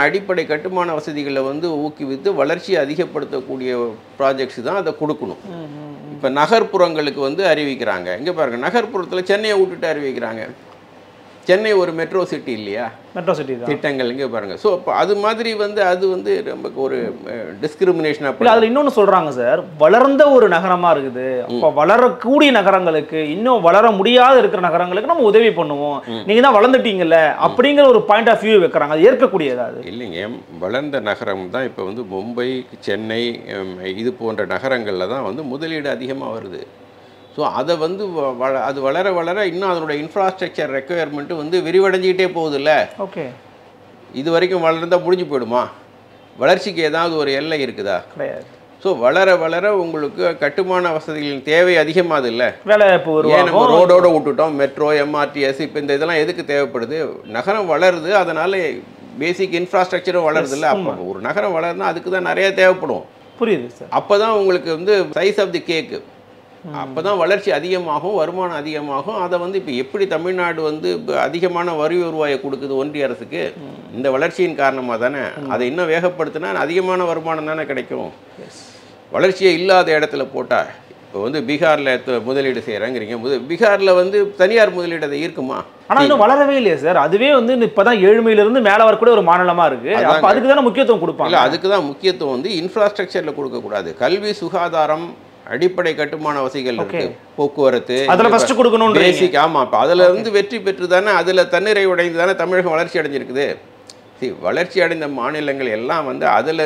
அடிப்படை கட்டுமான வசதிகளை வந்து ஊக்குவித்து வளர்ச்சியை அதிகப்படுத்தக்கூடிய ப்ராஜெக்ட்ஸ் தான் அதை கொடுக்கணும். இப்போ நகர்ப்புறங்களுக்கு வந்து அறிவிக்கிறாங்க. இங்கே பாருங்கள், நகர்ப்புறத்தில் சென்னையை விட்டுட்டு அறிவிக்கிறாங்க. சென்னை ஒரு மெட்ரோ சிட்டி இல்லையா, மெட்ரோ சிட்டி திட்டங்கள் இங்கே பாருங்கள். ஸோ இப்போ அது மாதிரி வந்து அது வந்து நமக்கு ஒரு டிஸ்கிரிமினேஷனாக இல்லை. அதில் இன்னொன்று சொல்கிறாங்க சார், வளர்ந்த ஒரு நகரமாக இருக்குது, அப்போ வளரக்கூடிய நகரங்களுக்கு, இன்னும் வளர முடியாத இருக்கிற நகரங்களுக்கு நம்ம உதவி பண்ணுவோம், நீங்கள் தான் வளர்ந்துட்டீங்கல்ல அப்படிங்கிற ஒரு பாயிண்ட் ஆஃப் வியூ வைக்கிறாங்க. அது ஏற்கக்கூடியதா? அது இல்லைங்க. வளர்ந்த நகரம் தான் இப்போ வந்து மும்பை, சென்னை இது போன்ற நகரங்களில் தான் வந்து முதலீடு அதிகமாக வருது. ஸோ அதை வந்து அது வளர வளர இன்னும் அதனோட இன்ஃப்ராஸ்ட்ரக்சர் ரெக்குயர்மெண்ட்டு வந்து விரிவடைஞ்சிக்கிட்டே போகுதுல்ல. ஓகே, இது வரைக்கும் வளர்ந்தால் முடிஞ்சு போயிடுமா? வளர்ச்சிக்கு ஏதாவது ஒரு எல்லை இருக்குதா? கிடையாது. ஸோ வளர வளர உங்களுக்கு கட்டுமான வசதிகளின் தேவை அதிகமாகுது இல்லை. வேலைவாய்ப்பு ஏன் நம்ம ரோடோடு விட்டுட்டோம், மெட்ரோ, எம்ஆர்டிஎஸ், இப்போ இந்த இதெல்லாம் எதுக்கு தேவைப்படுது? நகரம் வளருது, அதனால் பேசிக் இன்ஃப்ராஸ்ட்ரக்சரும் வளருது இல்லை. அப்போ ஒரு நகரம் வளருனா அதுக்கு தான் நிறைய தேவைப்படும். புரியுது சார். அப்போ தான் உங்களுக்கு வந்து சைஸ் ஆஃப் தி கேக்கு, அப்போ தான் வளர்ச்சி அதிகமாகும், வருமானம் அதிகமாகும். அதை வந்து இப்போ எப்படி தமிழ்நாடு வந்து அதிகமான வரி வருவாயை கொடுக்குது ஒன்றிய அரசுக்கு? இந்த வளர்ச்சியின் காரணமாக தானே. அதை இன்னும் வேகப்படுத்தினா அதிகமான வருமானம் தானே கிடைக்கும். வளர்ச்சியே இல்லாத இடத்துல போட்டால், இப்போ வந்து பீகாரில் முதலீடு செய்கிறாங்கிறீங்க, பீகாரில் வந்து தனியார் முதலீடு அதை ஈர்க்குமா? ஆனால் இன்னும் வளரவே இல்லையா சார்? அதுவே வந்து இப்போ தான் ஏழ்மையிலிருந்து மேலே வரக்கூடிய ஒரு மாநிலமாக இருக்குது. அப்போ அதுக்கு தானே முக்கியத்துவம் கொடுப்பாங்க. இல்லை, அதுக்கு தான் முக்கியத்துவம் வந்து இன்ஃப்ராஸ்ட்ரக்சரில் கொடுக்கக்கூடாது. கல்வி, சுகாதாரம், அடிப்படை கட்டுமான வசதிகள் இருக்கு, போக்குவரத்து, அதில் ஃபர்ஸ்ட் கொடுக்கணும் பேசிக். ஆமாம், இப்போ அதில் வந்து வெற்றி பெற்று தானே, அதில் தன்னிறைவடைந்து தானே தமிழகம் வளர்ச்சி அடைஞ்சிருக்குது. வளர்ச்சி அடைந்த மாநிலங்கள் எல்லாம் வந்து அதில்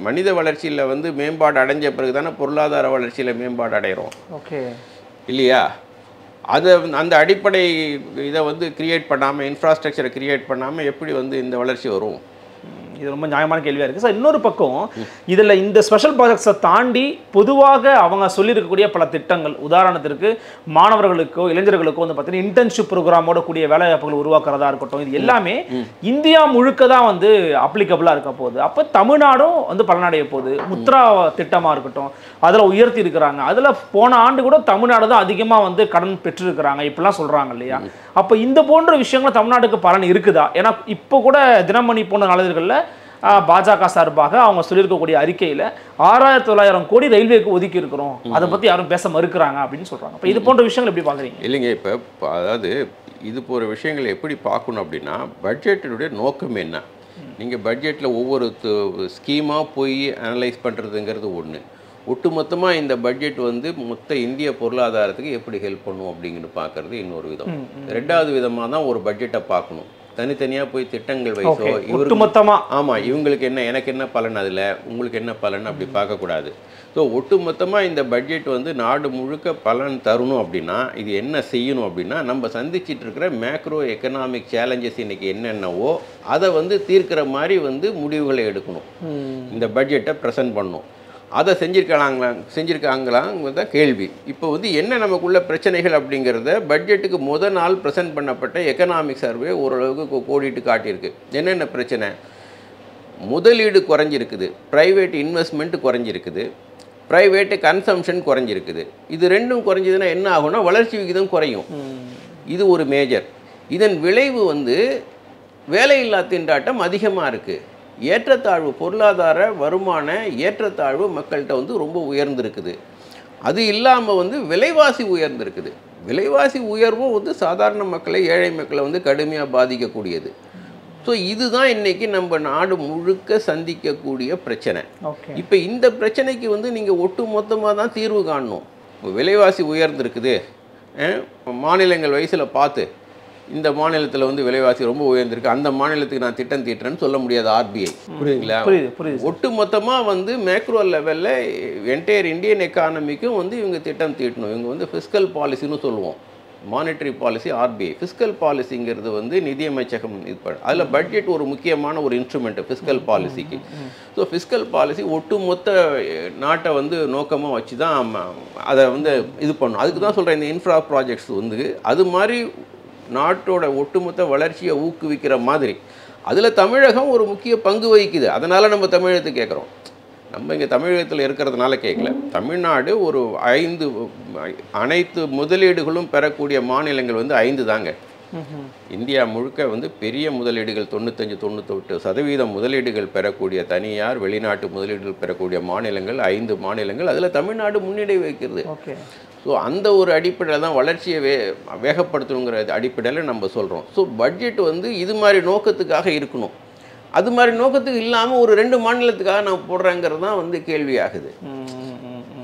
மனித வளர்ச்சியில் வந்து மேம்பாடு அடைஞ்ச பிறகு தானே பொருளாதார வளர்ச்சியில் மேம்பாடு அடைகிறோம். ஓகே, இல்லையா? அதை அந்த அடிப்படை இதை வந்து கிரியேட் பண்ணாமல், இன்ஃப்ராஸ்ட்ரக்சரை கிரியேட் பண்ணாமல் எப்படி வந்து இந்த வளர்ச்சி வரும்? இது ரொம்ப நியாயமான கேள்வியாக இருக்குது சார். இன்னொரு பக்கம் இதில் இந்த ஸ்பெஷல் ப்ராஜெக்ட்ஸை தாண்டி பொதுவாக அவங்க சொல்லியிருக்கக்கூடிய பல திட்டங்கள், உதாரணத்திற்கு மாணவர்களுக்கோ இளைஞர்களுக்கோ வந்து பார்த்தீங்கன்னா இன்டர்ன்ஷிப் ப்ரோக்ராமோட கூடிய வேலைவாய்ப்புகள் உருவாக்குறதா இருக்கட்டும், இது எல்லாமே இந்தியா முழுக்க தான் வந்து அப்ளிகபிளாக இருக்க போகுது. அப்போ தமிழ்நாடும் வந்து பலனடைய போகுது. முத்ரா திட்டமாக இருக்கட்டும், அதில் உயர்த்தி இருக்கிறாங்க. அதில் போன ஆண்டு கூட தமிழ்நாடு தான் அதிகமாக வந்து கடன் பெற்றிருக்கிறாங்க இப்படிலாம் சொல்கிறாங்க இல்லையா? அப்போ இந்த போன்ற விஷயங்கள் தமிழ்நாட்டுக்கு பலன் இருக்குதா? ஏன்னா இப்போ கூட தினமணி போன்ற நாளிதழ்களில் பாஜக சார்பாக அவங்க சொல்லியிருக்கக்கூடிய அறிக்கையில் 6900 கோடி ரயில்வேக்கு ஒதுக்கி இருக்கிறோம், அதை பற்றி யாரும் பேச மறுக்கிறாங்க அப்படின்னு சொல்கிறாங்க. இப்போ இது போன்ற விஷயங்கள் எப்படி பார்க்குறீங்க? இல்லைங்க, இப்போ அதாவது இது போன்ற விஷயங்களை எப்படி பார்க்கணும் அப்படின்னா, பட்ஜெட்டினுடைய நோக்கம் என்ன? நீங்கள் பட்ஜெட்டில் ஒவ்வொரு ஸ்கீமாக போய் அனலைஸ் பண்ணுறதுங்கிறது ஒன்று. ஒட்டுமொத்தமாக இந்த பட்ஜெட் வந்து மொத்த இந்திய பொருளாதாரத்துக்கு எப்படி ஹெல்ப் பண்ணும் அப்படிங்கிறது பார்க்குறது இன்னொரு விதம். ரெண்டாவது விதமாக தான் ஒரு பட்ஜெட்டை பார்க்கணும். தனித்தனியாக போய் திட்டங்கள் வைசோ இவருக்கு மொத்தமாக ஆமாம் இவங்களுக்கு என்ன, எனக்கு என்ன பலன், அதில் உங்களுக்கு என்ன பலன் அப்படி பார்க்கக்கூடாது. ஸோ ஒட்டுமொத்தமாக இந்த பட்ஜெட் வந்து நாடு முழுக்க பலன் தரணும் அப்படின்னா இது என்ன செய்யணும் அப்படின்னா, நம்ம சந்திச்சிட்டு இருக்கிற மேக்ரோ எக்கனாமிக் சேலஞ்சஸ் இன்றைக்கி என்னென்னவோ அதை வந்து தீர்க்கிற மாதிரி வந்து முடிவுகளை எடுக்கணும். இந்த பட்ஜெட்டை ப்ரெசென்ட் பண்ணணும். அதை செஞ்சுருக்காங்களாங்கிறத கேள்வி. இப்போ வந்து என்ன நமக்குள்ள பிரச்சனைகள் அப்படிங்கிறத பட்ஜெட்டுக்கு முதல் நாள் ப்ரெசென்ட் பண்ணப்பட்ட எக்கனாமிக் சர்வே ஓரளவுக்கு கோடிட்டு காட்டியிருக்கு. என்னென்ன பிரச்சனை? முதலீடு குறைஞ்சிருக்குது, ப்ரைவேட் இன்வெஸ்ட்மெண்ட் குறைஞ்சிருக்குது, ப்ரைவேட்டு கன்சம்ஷன் குறைஞ்சிருக்குது. இது ரெண்டும் குறைஞ்சதுன்னா என்ன ஆகும்னா வளர்ச்சி விகிதம் குறையும். இது ஒரு மேஜர். இதன் விளைவு வந்து வேலையில்லா திண்டாட்டம் அதிகமாக இருக்குது. ஏற்றத்தாழ்வு, பொருளாதார வருமான ஏற்றத்தாழ்வு மக்கள்கிட்ட வந்து ரொம்ப உயர்ந்திருக்குது. அது இல்லாமல் வந்து விலைவாசி உயர்ந்திருக்குது. விலைவாசி உயர்வும் வந்து சாதாரண மக்களை, ஏழை மக்களை வந்து கடுமையாக பாதிக்கக்கூடியது. ஸோ இதுதான் இன்றைக்கி நம்ம நாடு முழுக்க சந்திக்கக்கூடிய பிரச்சனை. இப்போ இந்த பிரச்சனைக்கு வந்து நீங்கள் ஒட்டு மொத்தமாக தான் தீர்வு காணணும். விலைவாசி உயர்ந்திருக்குது, மாநிலங்கள் வயசில் பார்த்து இந்த மாநிலத்தில் வந்து விலைவாசி ரொம்ப உயர்ந்திருக்கு, அந்த மாநிலத்துக்கு நான் திட்டம் தீட்டுறேன்னு சொல்ல முடியாது ஆர்பிஐ. புரியுதுங்களா? ஒட்டு மொத்தமாக வந்து மேக்ரோ லெவலில் என்டையர் இந்தியன் எக்கானமிக்கும் வந்து இவங்க திட்டம் தீட்டணும். இவங்க வந்து ஃபிஸ்கல் பாலிசின்னு சொல்லுவோம். Monetary policy RBI. ஃபிஸ்கல் பாலிசிங்கிறது வந்து நிதியமைச்சகம் இது அதில் பட்ஜெட் ஒரு முக்கியமான ஒரு இன்ஸ்ட்ருமெண்ட்டு ஃபிஸ்கல் பாலிசிக்கு. ஸோ ஃபிஸ்கல் பாலிசி ஒட்டுமொத்த நாட்டை வந்து நோக்கமாக வச்சு தான் அதை வந்து இது பண்ணணும். அதுக்கு தான் சொல்கிறேன் இந்த இன்ஃப்ரா ப்ராஜெக்ட்ஸ் வந்து அது மாதிரி நாட்டோட ஒட்டுமொத்த வளர்ச்சியை ஊக்குவிக்கிற மாதிரி. அதில் தமிழகம் ஒரு முக்கிய பங்கு வகிக்குது. அதனால் நம்ம தமிழகத்தை கேட்குறோம். நம்ம இங்கே தமிழகத்தில் இருக்கிறதுனால கேட்கல. தமிழ்நாடு ஒரு 5 அனைத்து முதலீடுகளும் பெறக்கூடிய மாநிலங்கள் வந்து 5 தாங்க. இந்தியா முழுக்க வந்து பெரிய முதலீடுகள் 95-98% முதலீடுகள் பெறக்கூடிய தனியார் வெளிநாட்டு முதலீடுகள் பெறக்கூடிய மாநிலங்கள் 5 மாநிலங்கள். அதில் தமிழ்நாடு முன்னிலை வைக்கிறது. ஸோ அந்த ஒரு அடிப்படையில் தான் வளர்ச்சியை வேகப்படுத்தணுங்கிற அடிப்படையில் நம்ம சொல்கிறோம். ஸோ பட்ஜெட் வந்து இது மாதிரி நோக்கத்துக்காக இருக்கணும். அது மாதிரி நோக்கத்துக்கு இல்லாமல் ஒரு 2 மாநிலத்துக்காக நான் போடுறேங்கிறது தான் வந்து கேள்வியாகுது.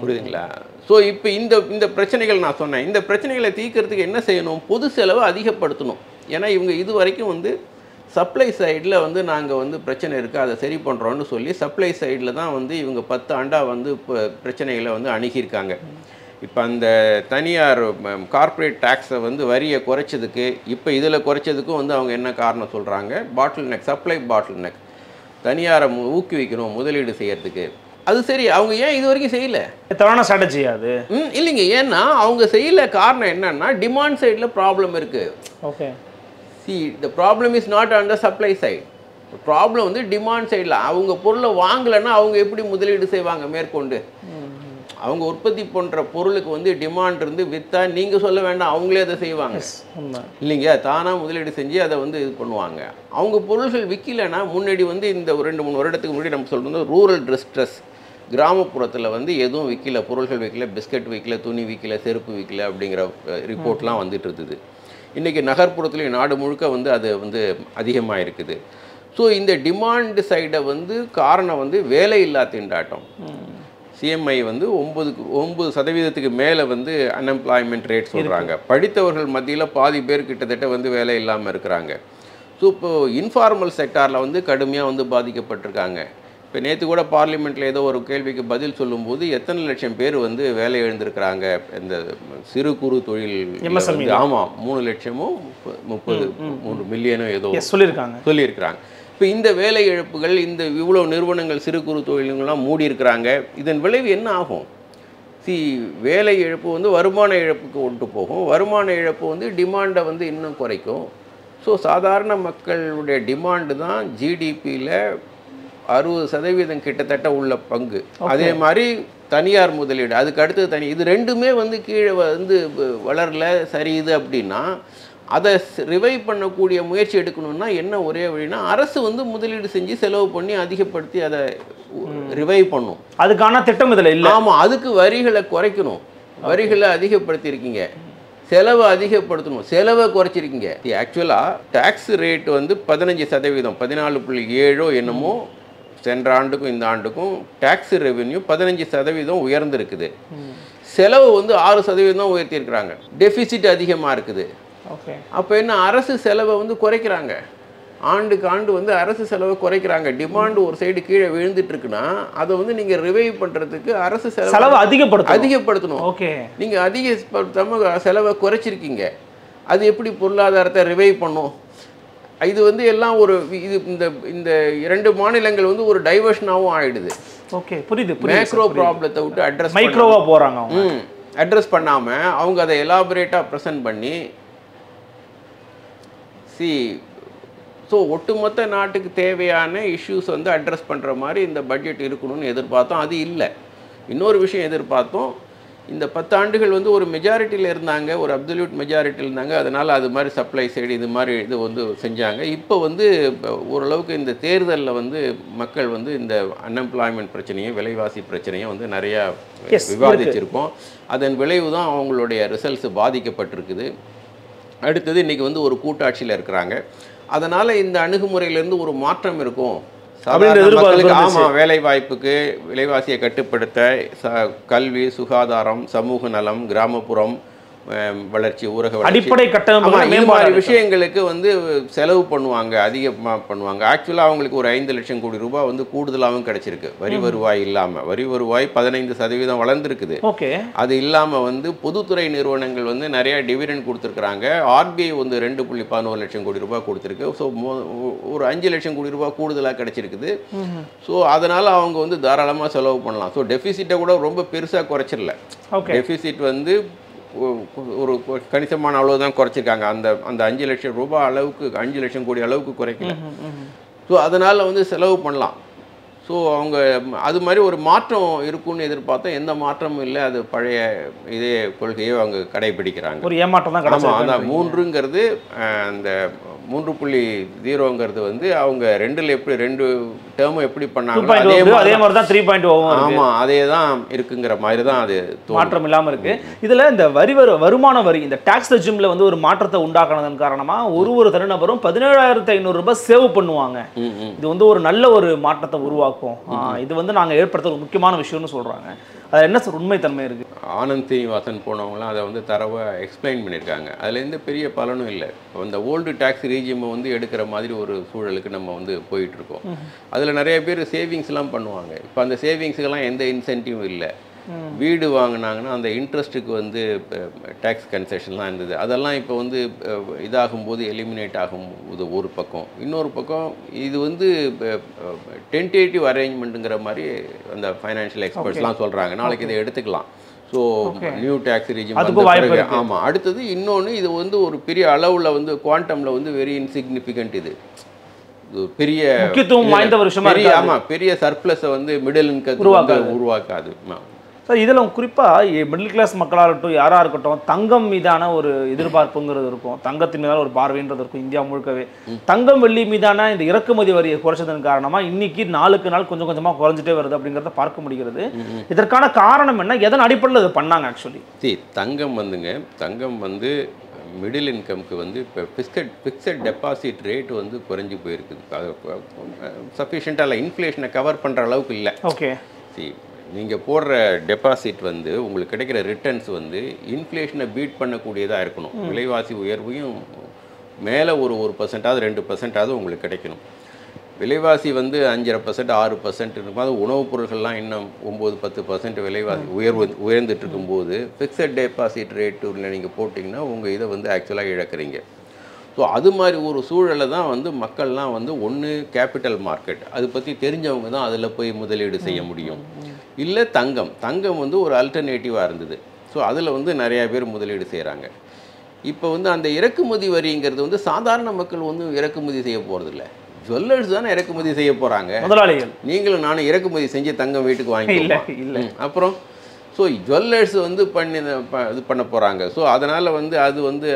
புரியுதுங்களா? ஸோ இப்போ இந்த பிரச்சனைகள் நான் சொன்னேன். இந்த பிரச்சனைகளை தீர்க்கறதுக்கு என்ன செய்யணும்? பொது செலவை அதிகப்படுத்தணும். ஏன்னா இவங்க இது வரைக்கும் வந்து சப்ளை சைடில் வந்து நாங்கள் வந்து பிரச்சனை இருக்குது அதை சரி பண்ணுறோன்னு சொல்லி சப்ளை சைடில் தான் வந்து இவங்க 10 ஆண்டாக வந்து இப்போ பிரச்சனைகளை வந்து அணுகியிருக்காங்க. இப்போ அந்த தனியார் கார்ப்பரேட் டேக்ஸை வந்து வரியை குறைச்சதுக்கு இப்போ இதில் குறைச்சதுக்கும் வந்து அவங்க என்ன காரணம் சொல்கிறாங்க? பாட்டில் நெக், சப்ளை பாட்டில் நெக், தனியாரை ஊக்குவிக்கணும் முதலீடு செய்யறதுக்கு. அது சரி, அவங்க ஏன் இது வரைக்கும் செய்யலை? தவறான ஸ்ட்ராட்டஜி அது. இல்லைங்க, ஏன்னா அவங்க செய்யல காரணம் என்னன்னா டிமாண்ட் சைடில் ப்ராப்ளம் இருக்குது. Okay, see the problem is not on the supply side. Problem வந்து டிமாண்ட் சைடில். அவங்க பொருளை வாங்கலைன்னா அவங்க எப்படி முதலீடு செய்வாங்க மேற்கொண்டு? அவங்க உற்பத்தி பண்ணுற பொருளுக்கு வந்து டிமாண்ட் இருந்து விற்றா நீங்கள் சொல்ல வேண்டாம், அவங்களே அதை செய்வாங்க இல்லைங்க. தானாக முதலீடு செஞ்சு அதை வந்து இது பண்ணுவாங்க. அவங்க பொருள்கள் விற்கலைன்னா முன்னாடி வந்து இந்த 2-3 வருடத்துக்கு முன்னாடி நம்ம சொல்கிறது ரூரல் டிஸ்ட்ரெஸ், கிராமப்புறத்தில் வந்து எதுவும் விற்கல, பொருள்கள் விற்கல, பிஸ்கட் விற்கல, துணி விற்கல, செருப்பு விற்கல அப்படிங்கிற ரிப்போர்ட்லாம் வந்துட்டு இருந்தது. இன்றைக்கி நகர்ப்புறத்துலேயும் நாடு முழுக்க வந்து அது வந்து அதிகமாக இருக்குது. ஸோ இந்த டிமாண்ட் சைடை வந்து காரணம் வந்து வேலையில்லா திண்டாட்டம். சிஎம்ஐ வந்து 9% மேலே வந்து அன்எம்ப்ளாய்மெண்ட் ரேட் சொல்கிறாங்க. படித்தவர்கள் மத்தியில் பாதி பேர் கிட்டத்தட்ட வந்து வேலை இல்லாமல் இருக்கிறாங்க. ஸோ இப்போது இன்ஃபார்மல் செக்டாரில் வந்து கடுமையாக வந்து பாதிக்கப்பட்டிருக்காங்க. இப்போ நேற்று கூட பார்லிமெண்ட்டில் ஏதோ ஒரு கேள்விக்கு பதில் சொல்லும்போது எத்தனை லட்சம் பேர் வந்து வேலை எழுந்திருக்கிறாங்க இந்த சிறு குறு தொழில். ஆமாம், 3 லட்சமும் 33 மில்லியனும் ஏதோ சொல்லியிருக்கிறாங்க. இப்போ இந்த வேலை இழப்புகள், இந்த இவ்வளோ நிறுவனங்கள் சிறு குறு தொழில்கள்லாம் மூடி இருக்கிறாங்க. இதன் விளைவு என்ன ஆகும்? வேலை இழப்பு வந்து வருமான இழப்புக்கு கொண்டு போகும். வருமான இழப்பு வந்து டிமாண்டை வந்து இன்னும் குறைக்கும். ஸோ சாதாரண மக்களுடைய டிமாண்டு தான் ஜிடிபியில் 60% கிட்டத்தட்ட உள்ள பங்கு. அதே மாதிரி தனியார் முதலீடு, அதுக்கு அடுத்தது இது ரெண்டுமே வந்து கீழே வந்து வளரல, சரியுது அப்படின்னா அதை ரிவைவ் பண்ணக்கூடிய முயற்சி எடுக்கணும்னா என்ன ஒரே வழினா அரசு வந்து முதலீடு செஞ்சு செலவு பண்ணி அதிகப்படுத்தி அதை ரிவைவ் பண்ணும். அதுக்கான திட்டம் இதில் இல்லை. ஆமாம், அதுக்கு வரிகளை குறைக்கணும். வரிகளை அதிகப்படுத்தியிருக்கீங்க, செலவை அதிகப்படுத்தணும், செலவை குறைச்சிருக்கீங்க. ஆக்சுவலாக டேக்ஸ் ரேட் வந்து 15%, 14.7 என்னமோ சென்ற ஆண்டுக்கும் இந்த ஆண்டுக்கும் டேக்ஸ் ரெவென்யூ 15% உயர்ந்திருக்குது. செலவு வந்து 6% தான் உயர்த்தியிருக்கிறாங்க. டெபிசிட் அதிகமாக இருக்குது. அப்போ என்ன, அரசு செலவை வந்து குறைக்கிறாங்க. ஆண்டுக்கு ஆண்டு வந்து அரசு செலவை குறைக்கிறாங்க. டிமாண்ட் ஒரு சைடு கீழே விழுந்துட்டு இருக்குன்னா அதை வந்து நீங்கள் ரிவைவ் பண்ணுறதுக்கு அரசு செலவை அதிகப்படுத்தணும். ஓகே, நீங்கள் அதிகப்படுத்தாமல் செலவை குறைச்சிருக்கீங்க. அது எப்படி பொருளாதாரத்தை ரிவைவ் பண்ணும்? இது வந்து எல்லாம் ஒரு இந்த 2 மாநிலங்கள் வந்து ஒரு டைவர்ஷனாகவும் ஆகிடுது. ஓகே, புரியுது. மேக்ரோ ப்ராப்ளத்தை விட்டு அட்ரஸ் மைக்ரோவாக போகிறாங்க. அட்ரஸ் பண்ணாமல் அவங்க அதை எலாபரேட்டாக ப்ரெசென்ட் பண்ணி ஸோ ஒட்டுமொத்த நாட்டுக்கு தேவையான இஷ்யூஸ் வந்து அட்ரஸ் பண்ணுற மாதிரி இந்த பட்ஜெட் இருக்கணும்னு எதிர்பார்த்தோம். அது இல்லை. இன்னொரு விஷயம் எதிர்பார்த்தோம். இந்த 10 ஆண்டுகள் வந்து ஒரு மெஜாரிட்டியில் இருந்தாங்க, ஒரு அப்சல்யூட் மெஜாரிட்டியில் இருந்தாங்க. அதனால் அது மாதிரி சப்ளை சைடு இது மாதிரி இது வந்து செஞ்சாங்க. இப்போ வந்து ஓரளவுக்கு இந்த தேர்தலில் வந்து மக்கள் வந்து இந்த அன்எம்ப்ளாய்மெண்ட் பிரச்சனையும் விலைவாசி பிரச்சனையும் வந்து நிறையா விவாதிச்சிருக்கோம். அதன் விளைவு தான் அவங்களுடைய ரிசல்ட்ஸ் பாதிக்கப்பட்டிருக்குது. அடுத்தது இன்றைக்கி வந்து ஒரு கூட்டாட்சியில் இருக்கிறாங்க. அதனால் இந்த அணுகுமுறையிலேருந்து ஒரு மாற்றம் இருக்கும். ஆமாம், வேலை வாய்ப்புக்கு, விலைவாசியை கட்டுப்படுத்த, கல்வி, சுகாதாரம், சமூக நலம், கிராமப்புறம் வளர்ச்சி, ஊரக அடிப்படை கட்டமைப்பு விஷயங்களுக்கு வந்து செலவு பண்ணுவாங்க, அதிகமாக பண்ணுவாங்க. ஆக்சுவலாக அவங்களுக்கு ஒரு 5 லட்சம் கோடி ரூபாய் வந்து கூடுதலாகவும் கிடைச்சிருக்கு. வரி வருவாய் இல்லாமல். வரி வருவாய் 15% வளர்ந்துருக்குது. ஓகே, அது இல்லாமல் வந்து பொதுத்துறை நிறுவனங்கள் வந்து நிறையா டிவிடெண்ட் கொடுத்துருக்குறாங்க. ஆர்பிஐ வந்து 2.11 லட்சம் கோடி ரூபாய் கொடுத்துருக்கு. ஸோ ஒரு 5 லட்சம் கோடி ரூபாய் கூடுதலாக கிடைச்சிருக்குது. ஸோ அதனால் அவங்க வந்து தாராளமாக செலவு பண்ணலாம். ஸோ டெபிசிட்டை கூட ரொம்ப பெருசாக குறைச்சிடல. டெபிசிட் வந்து ஒரு கணிசமான அளவு தான் குறைச்சிருக்காங்க. அந்த 5 லட்சம் ரூபாய் அளவுக்கு 5 லட்சம் கோடி அளவுக்கு குறைக்கல. ஸோ அதனால் வந்து செலவு பண்ணலாம். ஸோ அவங்க அது மாதிரி ஒரு மாற்றம் இருக்குன்னு எதிர்பார்த்தா எந்த மாற்றமும் இல்லை. அது பழைய இதே கொள்கையை அவங்க கடைபிடிக்கிறாங்க. ஒரு ஏமாற்றம் தான். ஆமாம், அந்த 3ங்கிறது அந்த 3.0ங்கிறது வந்து அவங்க 2ல் எப்படி 2 டேர்மும் எப்படி பண்ணாங்க அதே மாதிரி தான் 3.0. ஆமாம், அதே தான் இருக்குங்கிற மாதிரி தான் அது மாற்றம் இல்லாமல் இருக்கு. இதில் இந்த வருமான வரி இந்த டாக்ஸ் ரெஜிமில் வந்து ஒரு மாற்றத்தை உண்டாக்குனதன் காரணமாக ஒரு தனிநபரும் 17,500 ரூபாய் சேவ் பண்ணுவாங்க. இது வந்து ஒரு நல்ல ஒரு மாற்றத்தை உருவாக்கும். இது வந்து நாங்கள் ஏற்படுத்த ஒரு முக்கியமான விஷயம்னு சொல்கிறாங்க. அது என்ன சார் உண்மைத்தன்மை இருக்குது? ஆனந்த் சீனிவாசன் போனவங்களாம் அதை வந்து தரவாக எக்ஸ்பிளைன் பண்ணியிருக்காங்க. அதில் எந்த பெரிய பலனும் இல்லை. அந்த ஓல்டு டேக்ஸ் ரீஜிமை வந்து எடுக்கிற மாதிரி ஒரு சூழலுக்கு நம்ம வந்து போயிட்டுருக்கோம். அதில் நிறைய பேர் சேவிங்ஸ்லாம் பண்ணுவாங்க. இப்போ அந்த சேவிங்ஸுக்கெல்லாம் எந்த இன்சென்டிவும் இல்லை. வீடு வாங்கினாங்கன்னா அந்த இன்ட்ரெஸ்ட்டுக்கு வந்து டேக்ஸ் கன்செஷன்லாம் இருந்தது. அதெல்லாம் இப்போ வந்து இதாகும்போது எலிமினேட் ஆகும். இது ஒரு பக்கம். இன்னொரு பக்கம் இது வந்து டென்டேட்டிவ் அரேஞ்ச்மெண்ட்டுங்கிற மாதிரி அந்த ஃபைனான்ஷியல் எக்ஸ்பர்ட்ஸ்லாம் சொல்கிறாங்க. நாளைக்கு இதை எடுத்துக்கலாம். ஸோ நியூ டேக்ஸ் ரீஜிம் வந்து ஆமாம். அடுத்தது இன்னொன்று, இது வந்து ஒரு பெரிய அளவில் வந்து குவாண்டமில் வந்து வெரி இன்சிக்னிஃபிகண்ட். இது பெரிய முக்கியத்துவம் வாய்ந்த ஒரு விஷயமா இருக்கு. ஆமாம், பெரிய சர்ப்ளஸை வந்து மிடில் இன்கம் உருவாக்காது. சார் இதில் குறிப்பாக மிடில் கிளாஸ் மக்களாக இருக்கட்டும், யாராக இருக்கட்டும், தங்கம் மீதான ஒரு எதிர்பார்ப்புங்கிறது இருக்கும், தங்கத்தின் மீதான ஒரு பார்வைன்றது இருக்கும். இந்தியா முழுக்கவே தங்கம் வெள்ளி மீதான இந்த இறக்குமதி வரியை குறைச்சதன் காரணமாக இன்னைக்கு நாளுக்கு நாள் கொஞ்சம் கொஞ்சமாக குறைஞ்சிட்டே வருது அப்படிங்கிறத பார்க்க முடிகிறது. இதற்கான காரணம் என்ன? எதன் அடிப்படையில் இது பண்ணாங்க? ஆக்சுவலி தங்கம் வந்து மிடில் இன்கம்க்கு வந்து இப்போ ஃபிக்ஸட் டெபாசிட் ரேட் வந்து குறைஞ்சி போயிருக்குது. அது சஃபிஷியண்ட்டாக இல்லை, இன்ஃப்ளேஷனை கவர் பண்ணுற அளவுக்கு இல்லை. ஓகே, நீங்கள் போடுற டெபாசிட் வந்து உங்களுக்கு கிடைக்கிற ரிட்டர்ன்ஸ் வந்து இன்ஃப்ளேஷனை பீட் பண்ணக்கூடியதாக இருக்கணும். விலைவாசி உயர்வையும் மேலே ஒரு 1% 2% உங்களுக்கு கிடைக்கணும். விலைவாசி வந்து 5.5% 6% இருக்கும். அது உணவுப் பொருட்கள்லாம் இன்னும் 9-10% விலைவாசி உயர்ந்துட்டு இருக்கும்போது ஃபிக்ஸட் டெபாசிட் ரேட்டில் நீங்கள் போட்டிங்கன்னா உங்கள் இதை வந்து ஆக்சுவலாக இழக்கிறீங்க. ஸோ அது மாதிரி ஒரு சூழலை தான் வந்து மக்கள்லாம் வந்து ஒன்று கேபிட்டல் மார்க்கெட் அது பற்றி தெரிஞ்சவங்க தான் அதில் போய் முதலீடு செய்ய முடியும். இல்லை தங்கம் வந்து ஒரு அல்டர்னேட்டிவாக இருந்தது. ஸோ அதில் வந்து நிறையா பேர் முதலீடு செய்கிறாங்க. இப்போ வந்து அந்த இறக்குமதி வரிங்கிறது வந்து சாதாரண மக்கள் வந்து இறக்குமதி செய்ய போகிறதில்ல. ஜுவல்லர்ஸ் தானே இறக்குமதி செய்ய போகிறாங்க. முதலாளிகள் நீங்களும் நானும் இறக்குமதி செஞ்சு தங்கம் வீட்டுக்கு வாங்கிக்கலாம். அப்புறம் ஸோ ஜுவல்லர்ஸ் வந்து இது பண்ண போகிறாங்க. ஸோ அதனால் வந்து அது வந்து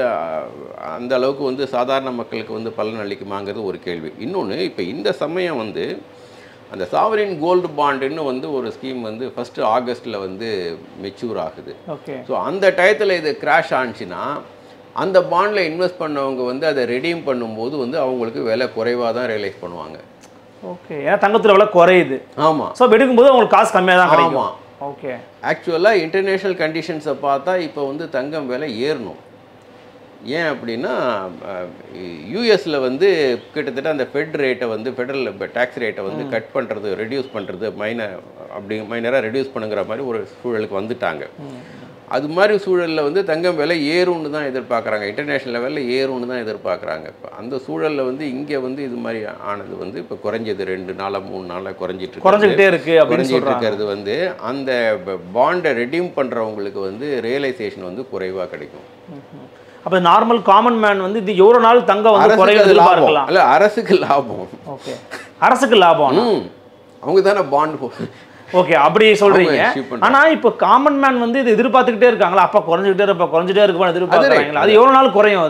அந்த அளவுக்கு வந்து சாதாரண மக்களுக்கு வந்து பலன் அளிக்குமாங்கிறது ஒரு கேள்வி. இன்னொன்று, இப்போ இந்த சமயம் வந்து அந்த சாவரின் கோல்டு பாண்டுன்னு வந்து ஒரு ஸ்கீம் வந்து 1 ஆகஸ்ட்டில் வந்து மெச்சூர் ஆகுது. ஓகே, ஸோ அந்த டயத்தில் இது கிராஷ் ஆனிச்சுன்னா அந்த பாண்டில் இன்வெஸ்ட் பண்ணவங்க வந்து அதை ரெடீம் பண்ணும்போது வந்து அவங்களுக்கு விலை குறைவாக தான் ரியலைஸ் பண்ணுவாங்க. ஓகே, ஏன்னா தங்கத்தில் விலை குறையுது. ஆமாம், ஸோ எடுக்கும்போது அவங்களுக்கு காசு கம்மியாக தான் கிடைக்கும். ஆமாம். ஓகே, ஆக்சுவலாக இன்டர்நேஷ்னல் கண்டிஷன்ஸை பார்த்தா இப்போ வந்து தங்கம் விலை ஏறணும். ஏன் அப்படின்னா யூஎஸில் வந்து கிட்டத்தட்ட அந்த ஃபெட் ரேட்டை வந்து ஃபெடரல் டேக்ஸ் ரேட்டை வந்து கட் பண்ணுறது, ரெடியூஸ் பண்ணுறது, மைனராக ரெடியூஸ் பண்ணுங்கிற மாதிரி ஒரு சூழலுக்கு வந்துட்டாங்க. அது மாதிரி சூழலில் வந்து தங்கம் விலை ஏறும்னு தான் எதிர்பார்க்குறாங்க. இன்டர்நேஷ்னல் லெவலில் ஏறும்னு தான் எதிர்பார்க்குறாங்க. இப்போ அந்த சூழலில் வந்து இங்கே வந்து இது மாதிரி ஆனது வந்து இப்போ குறைஞ்சது 2 நாளாக 3 நாளாக குறைஞ்சிட்டே இருக்கிறது வந்து அந்த பாண்டை ரெடீம் பண்ணுறவங்களுக்கு வந்து ரியலைசேஷன் வந்து குறைவாக கிடைக்கும். அப்போ நார்மல் காமன் மேன் வந்து இது எவ்வளோ நாள் தங்கம் வந்து குறையுது பார்க்கலாம். இல்லை, அரசுக்கு லாபம். ஓகே, அரசுக்கு லாபம். அவங்க தானே பாண்ட். ஓகே, அப்படி சொல்றீங்க. ஆனா இப்போ காமன் மேன் வந்து இது எதிர்பார்த்துக்கிட்டே இருக்காங்களா? அப்பா குறைஞ்சிக்கிட்டே இருக்குமா எதிர்பார்க்குறாங்களா? அது எவ்வளோ நாள் குறையும்?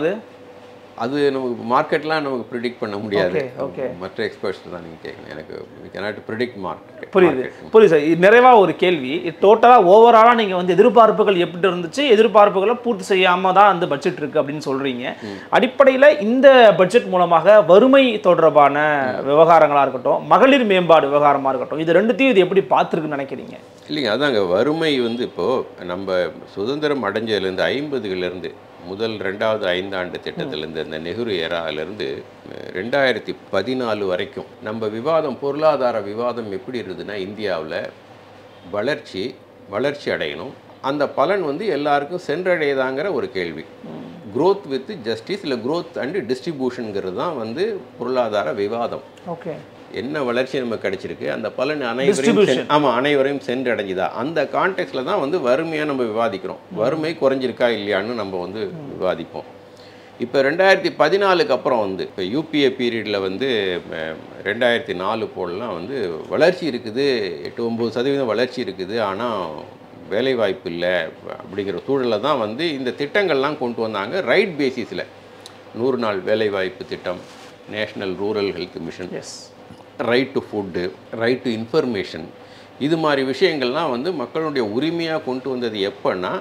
அது நமக்கு மார்க்கெட்லாம் நமக்கு ப்ரிடிக்ட் பண்ண முடியாது. மற்ற எக்ஸ்பர்ட்ஸ் தான் நீங்கள் கேட்கணும். எனக்கு cannot predict மார்க்கெட். புரியுது சார். நிறைவாக ஒரு கேள்வி, டோட்டலாக ஓவராலாக நீங்கள் வந்து எதிர்பார்ப்புகள் எப்படி இருந்துச்சு, எதிர்பார்ப்புகளை பூர்த்தி செய்யாமல் தான் அந்த பட்ஜெட் இருக்குது அப்படின்னு சொல்கிறீங்க. அடிப்படையில் இந்த பட்ஜெட் மூலமாக வறுமை தொடர்பான விவகாரங்களாக இருக்கட்டும், மகளிர் மேம்பாடு விவகாரமாக இருக்கட்டும், இது ரெண்டுத்தையும் இது எப்படி பார்த்துருக்குன்னு நினைக்கிறீங்க? இல்லைங்க, அதாங்க வறுமை வந்து இப்போது நம்ம சுதந்திரம் அடைஞ்சதுலேருந்து 50களிலேருந்து முதல் 2வது 5 ஆண்டு திட்டத்திலேருந்து இந்த நெஹ்ரு ஏராவிலேருந்து 2014 வரைக்கும் நம்ம விவாதம், பொருளாதார விவாதம் எப்படி இருந்ததுன்னா, இந்தியாவில் வளர்ச்சி அடையணும், அந்த பலன் வந்து எல்லாருக்கும் சென்றடையதாங்கிற ஒரு கேள்வி. growth வித் ஜஸ்டிஸ் இல்லை growth அண்ட் டிஸ்ட்ரிபியூஷனுங்கிறது தான் வந்து பொருளாதார விவாதம். ஓகே, என்ன வளர்ச்சி நமக்கு கிடைச்சிருக்கு, அந்த பலன் அனைவரையும் அனைவரையும் சென்றடைஞ்சுதா, அந்த கான்டெக்ட்ல தான் வந்து வறுமையாக நம்ம விவாதிக்கிறோம். வறுமை குறைஞ்சிருக்கா இல்லையான்னு நம்ம வந்து விவாதிப்போம். இப்போ 2014க்கு அப்புறம் வந்து இப்போ யூபிஏ பீரியடில் வந்து 2004 போலலாம் வந்து வளர்ச்சி இருக்குது, 8-9% வளர்ச்சி இருக்குது, ஆனால் வேலைவாய்ப்பு இல்லை அப்படிங்கிற சூழலில் தான் வந்து இந்த திட்டங்கள்லாம் கொண்டு வந்தாங்க. ரைட் பேசிஸில் 100 நாள் வேலைவாய்ப்பு திட்டம், national rural health mission, right to food, right to information, இது மாதிரி விஷயங்கள்லாம் வந்து மக்களுடைய உரிமையாக கொண்டு வந்தது எப்போன்னா,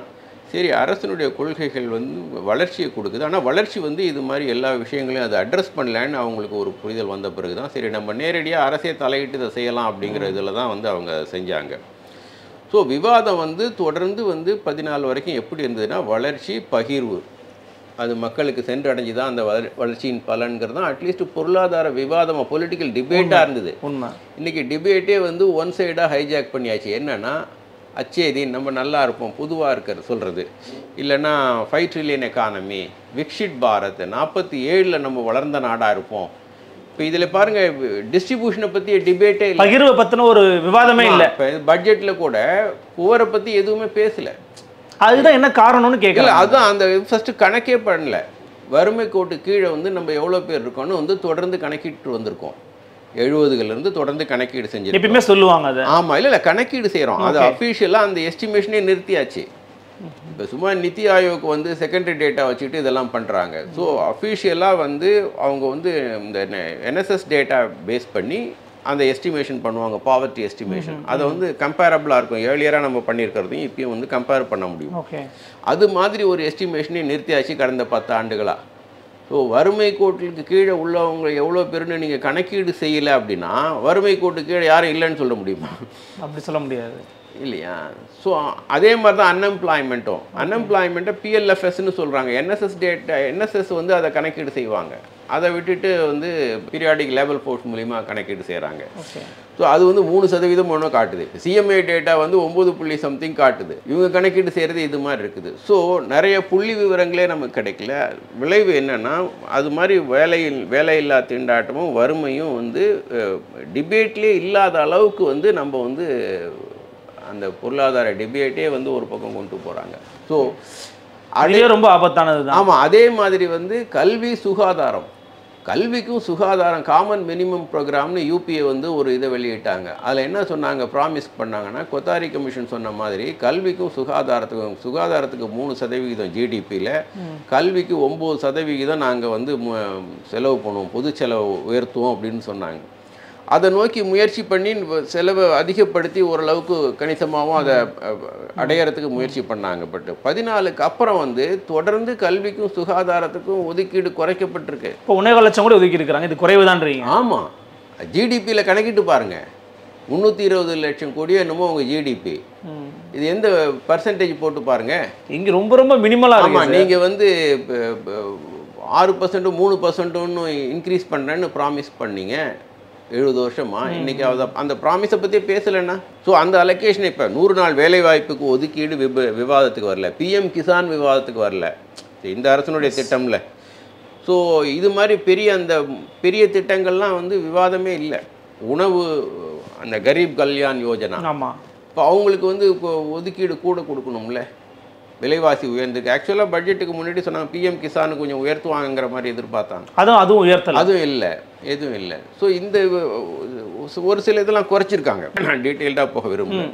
சரி அரசனுடைய கொள்கைகள் வந்து வளர்ச்சியை கொடுக்குது, ஆனால் வளர்ச்சி வந்து இது மாதிரி எல்லா விஷயங்களையும் அதை அட்ரஸ் பண்ணலான்னு அவங்களுக்கு ஒரு புரிதல் வந்த பிறகு தான் சரி நம்ம நேரடியாக அரசே தலையிட்டு இதை செய்யலாம் அப்படிங்கிற இதில் தான் வந்து அவங்க செஞ்சாங்க. ஸோ விவாதம் வந்து தொடர்ந்து வந்து 14 வரைக்கும் எப்படி இருந்ததுன்னா, வளர்ச்சி பகிர்வு அது மக்களுக்கு சென்றடைஞ்சு தான் அந்த வளர்ச்சியின் பலன்கிறது தான் அட்லீஸ்ட் பொருளாதார விவாதமாக பொலிட்டிக்கல் டிபேட்டாக இருந்தது. இன்றைக்கி டிபேட்டே வந்து ஒன் சைடாக ஹைஜாக் பண்ணியாச்சு. என்னென்னா அச்சேதி நம்ம நல்லா இருப்போம் பொதுவாக இருக்கிறது சொல்கிறது, இல்லைன்னா 5 ட்ரில்லியன் எக்கானமி, விக்ஷித் பாரத், 47 நம்ம வளர்ந்த நாடாக இருப்போம். இப்போ இதில் பாருங்கள், டிஸ்ட்ரிபியூஷனை பற்றி டிபேட்டே இல்லை, பகிர்வை பற்றின ஒரு விவாதமே இல்லை. இப்போ பட்ஜெட்டில் கூட புவரை பற்றி எதுவுமே பேசலை. அதுதான் என்ன காரணம்னு கேட்கல. அதுதான் அந்த ஃபஸ்ட்டு கணக்கே பண்ணல. வறுமை கோட்டு கீழே வந்து நம்ம எவ்வளோ பேர் இருக்கோன்னு வந்து தொடர்ந்து கணக்கிட்டு வந்திருக்கோம். 70களிலிருந்து தொடர்ந்து கணக்கீடு செஞ்சு எப்பயுமே சொல்லுவாங்க அது. ஆமாம், இல்லை கணக்கீடு செய்கிறோம், அது அஃபீஷியலாக அந்த எஸ்டிமேஷனே நிறுத்தியாச்சு. இப்போ சும்மா நித்தி ஆயோக் வந்து செகண்டரி டேட்டா வச்சுக்கிட்டு இதெல்லாம் பண்ணுறாங்க. ஸோ அஃபீஷியலாக வந்து அவங்க வந்து இந்த என்எஸ்எஸ் டேட்டா பேஸ் பண்ணி அந்த எஸ்டிமேஷன் பண்ணுவாங்க, பாவர்ட்டி எஸ்டிமேஷன். அதை வந்து கம்பேரபிளாக இருக்கும், ஏர்லியராக நம்ம பண்ணியிருக்கிறதையும் இப்பயும் வந்து கம்பேர் பண்ண முடியும். அது மாதிரி ஒரு எஸ்டிமேஷனே நிறுத்தியாச்சு கடந்த 10 ஆண்டுகளாக. ஸோ வறுமை கோட்டுக்கு கீழே உள்ளவங்க எவ்வளோ பேருன்னு நீங்கள் கணக்கீடு செய்யலை அப்படின்னா வறுமை கோட்டு கீழே யாரும் இல்லைன்னு சொல்ல முடியுமா? அப்படி சொல்ல முடியாது இல்லையா? ஸோ அதே மாதிரி தான் அன்எம்ப்ளாய்மெண்ட்டை பிஎல்எஃப்எஸ்ன்னு சொல்கிறாங்க. என்எஸ்எஸ் வந்து அதை கணக்கீடு செய்வாங்க, அதை விட்டுட்டு வந்து பீரியாடிக் லேபர் ஃபோர்ஸ் மூலிமா கணக்கீடு செய்கிறாங்க. ஸோ அது வந்து 3% ஒன்றும் காட்டுது. சிஎம்ஏ டேட்டா வந்து 9 காட்டுது. இவங்க கணக்கீடு செய்கிறது இது மாதிரி இருக்குது. ஸோ நிறைய புள்ளி விவரங்களே நமக்கு கிடைக்கல. விளைவு என்னென்னா, அது மாதிரி வேலையில்லா திண்டாட்டமும் வறுமையும் வந்து டிபேட்லேயே இல்லாத அளவுக்கு வந்து நம்ம வந்து அந்த பொருளாதார டிபேட்டே வந்து ஒரு பக்கம் கொண்டு போகிறாங்க. ஸோ அதே ரொம்ப ஆபத்தானது தான். ஆமாம், அதே மாதிரி வந்து கல்வி சுகாதாரம், கல்விக்கும் சுகாதாரம் காமன் மினிமம் ப்ரோக்ராம்னு யூபிஏ வந்து ஒரு இதை வெளியிட்டாங்க. அதில் என்ன சொன்னாங்க, ப்ராமிஸ் பண்ணாங்கன்னா, கொத்தாரி கமிஷன் சொன்ன மாதிரி கல்விக்கும் சுகாதாரத்துக்கு 3% ஜிடிபியில், கல்விக்கு 9% நாங்கள் வந்து செலவு பண்ணுவோம், பொது செலவு உயர்த்துவோம் அப்படின்னு சொன்னாங்க. அதை நோக்கி முயற்சி பண்ணி செலவை அதிகப்படுத்தி ஓரளவுக்கு கணிசமாகவும் அதை அடையிறதுக்கு முயற்சி பண்ணாங்க. பட் 14க்கு அப்புறம் வந்து தொடர்ந்து கல்விக்கும் சுகாதாரத்துக்கும் ஒதுக்கீடு குறைக்கப்பட்டிருக்கு. இப்போ 1.25 லட்சம் கூட ஒதுக்கி இருக்கிறாங்க, இது குறைவு தான்றீங்க? ஆமாம், ஜிடிபியில் கணக்கிட்டு பாருங்கள், 320 லட்சம் கோடியோ என்னமோ உங்கள் ஜிடிபி. இது எந்த பர்சன்டேஜ் போட்டு பாருங்கள், இங்கே ரொம்ப மினிமலாக இருக்கும். ஆமாம், நீங்கள் வந்து 6% 3% இன்க்ரீஸ் பண்ணுறேன்னு ப்ராமிஸ் பண்ணீங்க 70 வருஷமா. இன்றைக்கி அந்த ப்ராமிஸை பற்றி பேசலைன்னா, ஸோ அந்த அலோகேஷன் இப்போ 100 நாள் வேலைவாய்ப்புக்கு ஒதுக்கீடு விவாதத்துக்கு வரல, பிஎம் கிசான் விவாதத்துக்கு வரல இந்த அரசனுடைய திட்டம்ல. ஸோ இது மாதிரி பெரிய திட்டங்கள்லாம் வந்து விவாதமே இல்லை. உணவு, அந்த கரீப் கல்யாண் யோஜனா, இப்போ அவங்களுக்கு வந்து ஒதுக்கீடு கூட கொடுக்கணும்ல, விலைவாசி உயர்ந்துருக்கு. ஆக்சுவலாக பட்ஜெட்டுக்கு முன்னாடி சொன்னாங்க பிஎம் கிசானு கொஞ்சம் உயர்த்துவாங்கிற மாதிரி எதிர்பார்த்தாங்க, அதுவும் உயர்த்தல, எதுவும் இல்லை. ஸோ இந்த ஒரு சில இதெல்லாம் குறைச்சிருக்காங்க, டீட்டெயில்டாக போக விரும்புகிறேன்.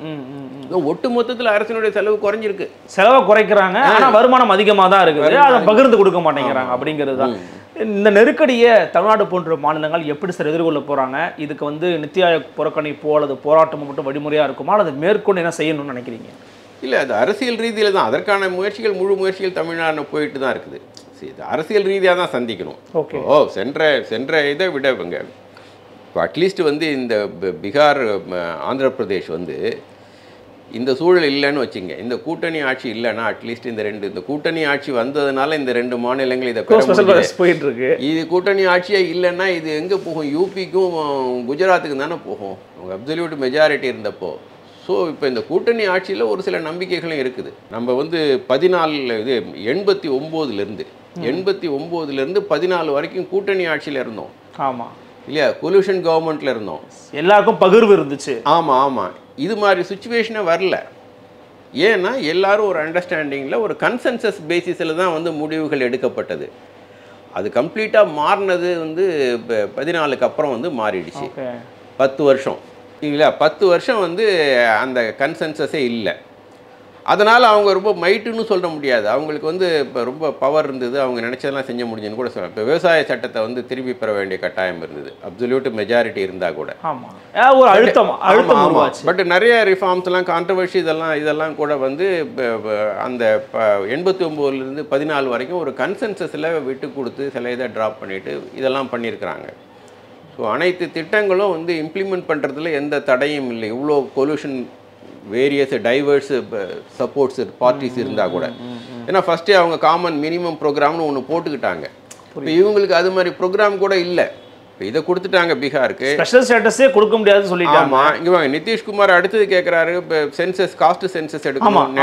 ஒட்டு மொத்தத்தில் அரசினுடைய செலவு குறைஞ்சிருக்கு, செலவை குறைக்கிறாங்க, ஆனால் வருமானம் அதிகமாக தான் இருக்குது, அதை பகிர்ந்து கொடுக்க மாட்டேங்கிறாங்க அப்படிங்கிறது தான். இந்த நெருக்கடியை தமிழ்நாடு போன்ற மாநிலங்கள் எப்படி சார் எதிர்கொள்ள போகிறாங்க? இதுக்கு வந்து நித்தி ஆயோக் புறக்கணிப்போ அல்லது போராட்டமோ மட்டும் வழிமுறையாக இருக்குமா, அல்லது மேற்கொண்டு என்ன செய்யணும்னு நினைக்கிறீங்க? இல்லை, அது அரசியல் ரீதியில் தான் அதற்கான முழு முயற்சிகள் தமிழ்நாடு போயிட்டு தான் இருக்குது. சரி, இது அரசியல் ரீதியாக தான் சந்திக்கணும். சென்ற இதை விட இவங்க இப்போ அட்லீஸ்ட் வந்து இந்த பீகார், ஆந்திர பிரதேஷ் வந்து இந்த சூழல் இல்லைன்னு வச்சுங்க, இந்த கூட்டணி ஆட்சி இல்லைன்னா அட்லீஸ்ட் இந்த கூட்டணி ஆட்சி வந்ததுனால இந்த 2 மாநிலங்கள் இதை போயிட்டு இருக்கு. இது கூட்டணி ஆட்சியே இல்லைன்னா இது எங்கே போகும்? யூபிக்கும் குஜராத்துக்கும் தானே போகும், அப்சல்யூட் மெஜாரிட்டி இருந்தப்போ. ஸோ இப்போ இந்த கூட்டணி ஆட்சியில் ஒரு சில நம்பிக்கைகளும் இருக்குது. நம்ம வந்து 89லேருந்து 14 வரைக்கும் கூட்டணி ஆட்சியில் இருந்தோம். ஆமாம், இல்லையா, கொல்யூஷன் கவர்மெண்ட்டில் இருந்தோம், எல்லாருக்கும் பகிர்வு இருந்துச்சு. ஆமாம் ஆமாம். இது மாதிரி சுச்சுவேஷனே வரல. ஏன்னா எல்லாரும் ஒரு அண்டர்ஸ்டாண்டிங்கில் ஒரு கன்சென்சஸ் பேசிஸில் தான் வந்து முடிவுகள் எடுக்கப்பட்டது. அது கம்ப்ளீட்டாக மாறினது வந்து 14க்கு அப்புறம் வந்து மாறிடுச்சு. 10 வருஷம் இல்லைங்களா, 10 வருஷம் வந்து அந்த கன்சென்சஸே இல்லை. அதனால் அவங்க ரொம்ப மைட்டுன்னு சொல்ல முடியாது. அவங்களுக்கு வந்து இப்போ ரொம்ப பவர் இருந்தது, அவங்க நினச்சதெல்லாம் செஞ்ச முடிஞ்சுன்னு கூட சொல்லலாம். இப்போ விவசாய சட்டத்தை வந்து திருப்பி பெற வேண்டிய கட்டாயம் இருந்தது, அப்சல்யூட் மெஜாரிட்டி இருந்தால் கூட. ஆமாம், ஒரு அழுத்தம் உருவாச்சு. பட் நிறைய ரிஃபார்ம்ஸ்லாம் கான்ட்ரவர்சி இதெல்லாம் கூட வந்து அந்த 89லேருந்து 14 வரைக்கும் ஒரு கன்சென்சஸில் விட்டு கொடுத்து சில இதை ட்ராப் பண்ணிவிட்டு இதெல்லாம் பண்ணியிருக்கிறாங்க. ஸோ அனைத்து திட்டங்களும் வந்து இம்ப்ளிமெண்ட் பண்ணுறதுல எந்த தடையும் இல்லை. இவ்வளோ pollution various divorce supports parties இருந்தால் கூட. ஏன்னா ஃபஸ்ட்டே அவங்க காமன் மினிமம் ப்ரோக்ராம்னு ஒன்று போட்டுக்கிட்டாங்க. இப்போ இவங்களுக்கு அது மாதிரி ப்ரோக்ராம் கூட இல்லை. இப்போ இதை கொடுத்துட்டாங்க பீகாருக்கு, ஸ்பெஷல் ஸ்டேட்டஸே கொடுக்க முடியாதுன்னு சொல்லிட்டாங்க. ஆமாம், இங்கே வாங்க நிதிஷ்குமார் அடுத்தது கேட்குறாரு, இப்போ சென்சஸ் காஸ்ட் சென்சஸ் எடுக்கணும்,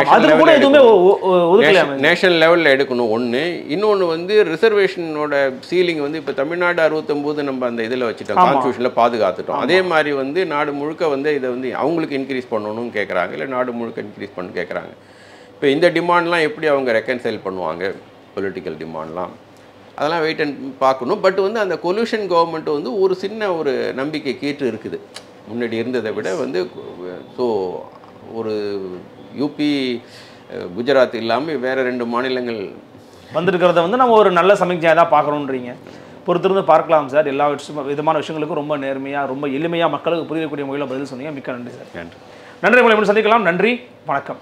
நேஷனல் லெவலில் எடுக்கணும் ஒன்று. இன்னொன்று வந்து ரிசர்வேஷனோட சீலிங் வந்து இப்போ தமிழ்நாடு 69 நம்ம அந்த இதில் வச்சுட்டோம், கான்ஸ்டியூஷனில் பாதுகாத்துட்டோம். அதே மாதிரி வந்து நாடு முழுக்க வந்து இதை வந்து அவங்களுக்கு இன்க்ரீஸ் பண்ணணும்னு கேட்குறாங்க, இல்லை நாடு முழுக்க இன்க்ரீஸ் பண்ணு கேட்குறாங்க. இப்போ இந்த டிமாண்ட்லாம் எப்படி அவங்க ரெக்கன்சைல் பண்ணுவாங்க, பொலிட்டிக்கல் டிமாண்ட்லாம், அதெல்லாம் வெயிட் அண்ட் பார்க்கணும். பட் வந்து அந்த கொல்யூஷன் கவர்மெண்ட் வந்து ஒரு சின்ன ஒரு நம்பிக்கை கீற்று இருக்குது முன்னாடி இருந்ததை விட வந்து. ஸோ ஒரு யூபி குஜராத் இல்லாமல் வேறு 2 மாநிலங்கள் வந்திருக்கிறத வந்து நம்ம ஒரு நல்ல சமிக்ஞையாக தான் பார்க்கணுன்றீங்க. பொறுத்திருந்து பார்க்கலாம் சார். எல்லா விதமான விஷயங்களுக்கும் ரொம்ப நேர்மையாக, ரொம்ப எளிமையாக மக்களுக்கு புரியக்கூடிய முறையில் பதில் சொன்னீங்க. மிக்க நன்றி சார். நன்றி. நன்றி. உங்களை சந்திக்கலாம். நன்றி, வணக்கம்.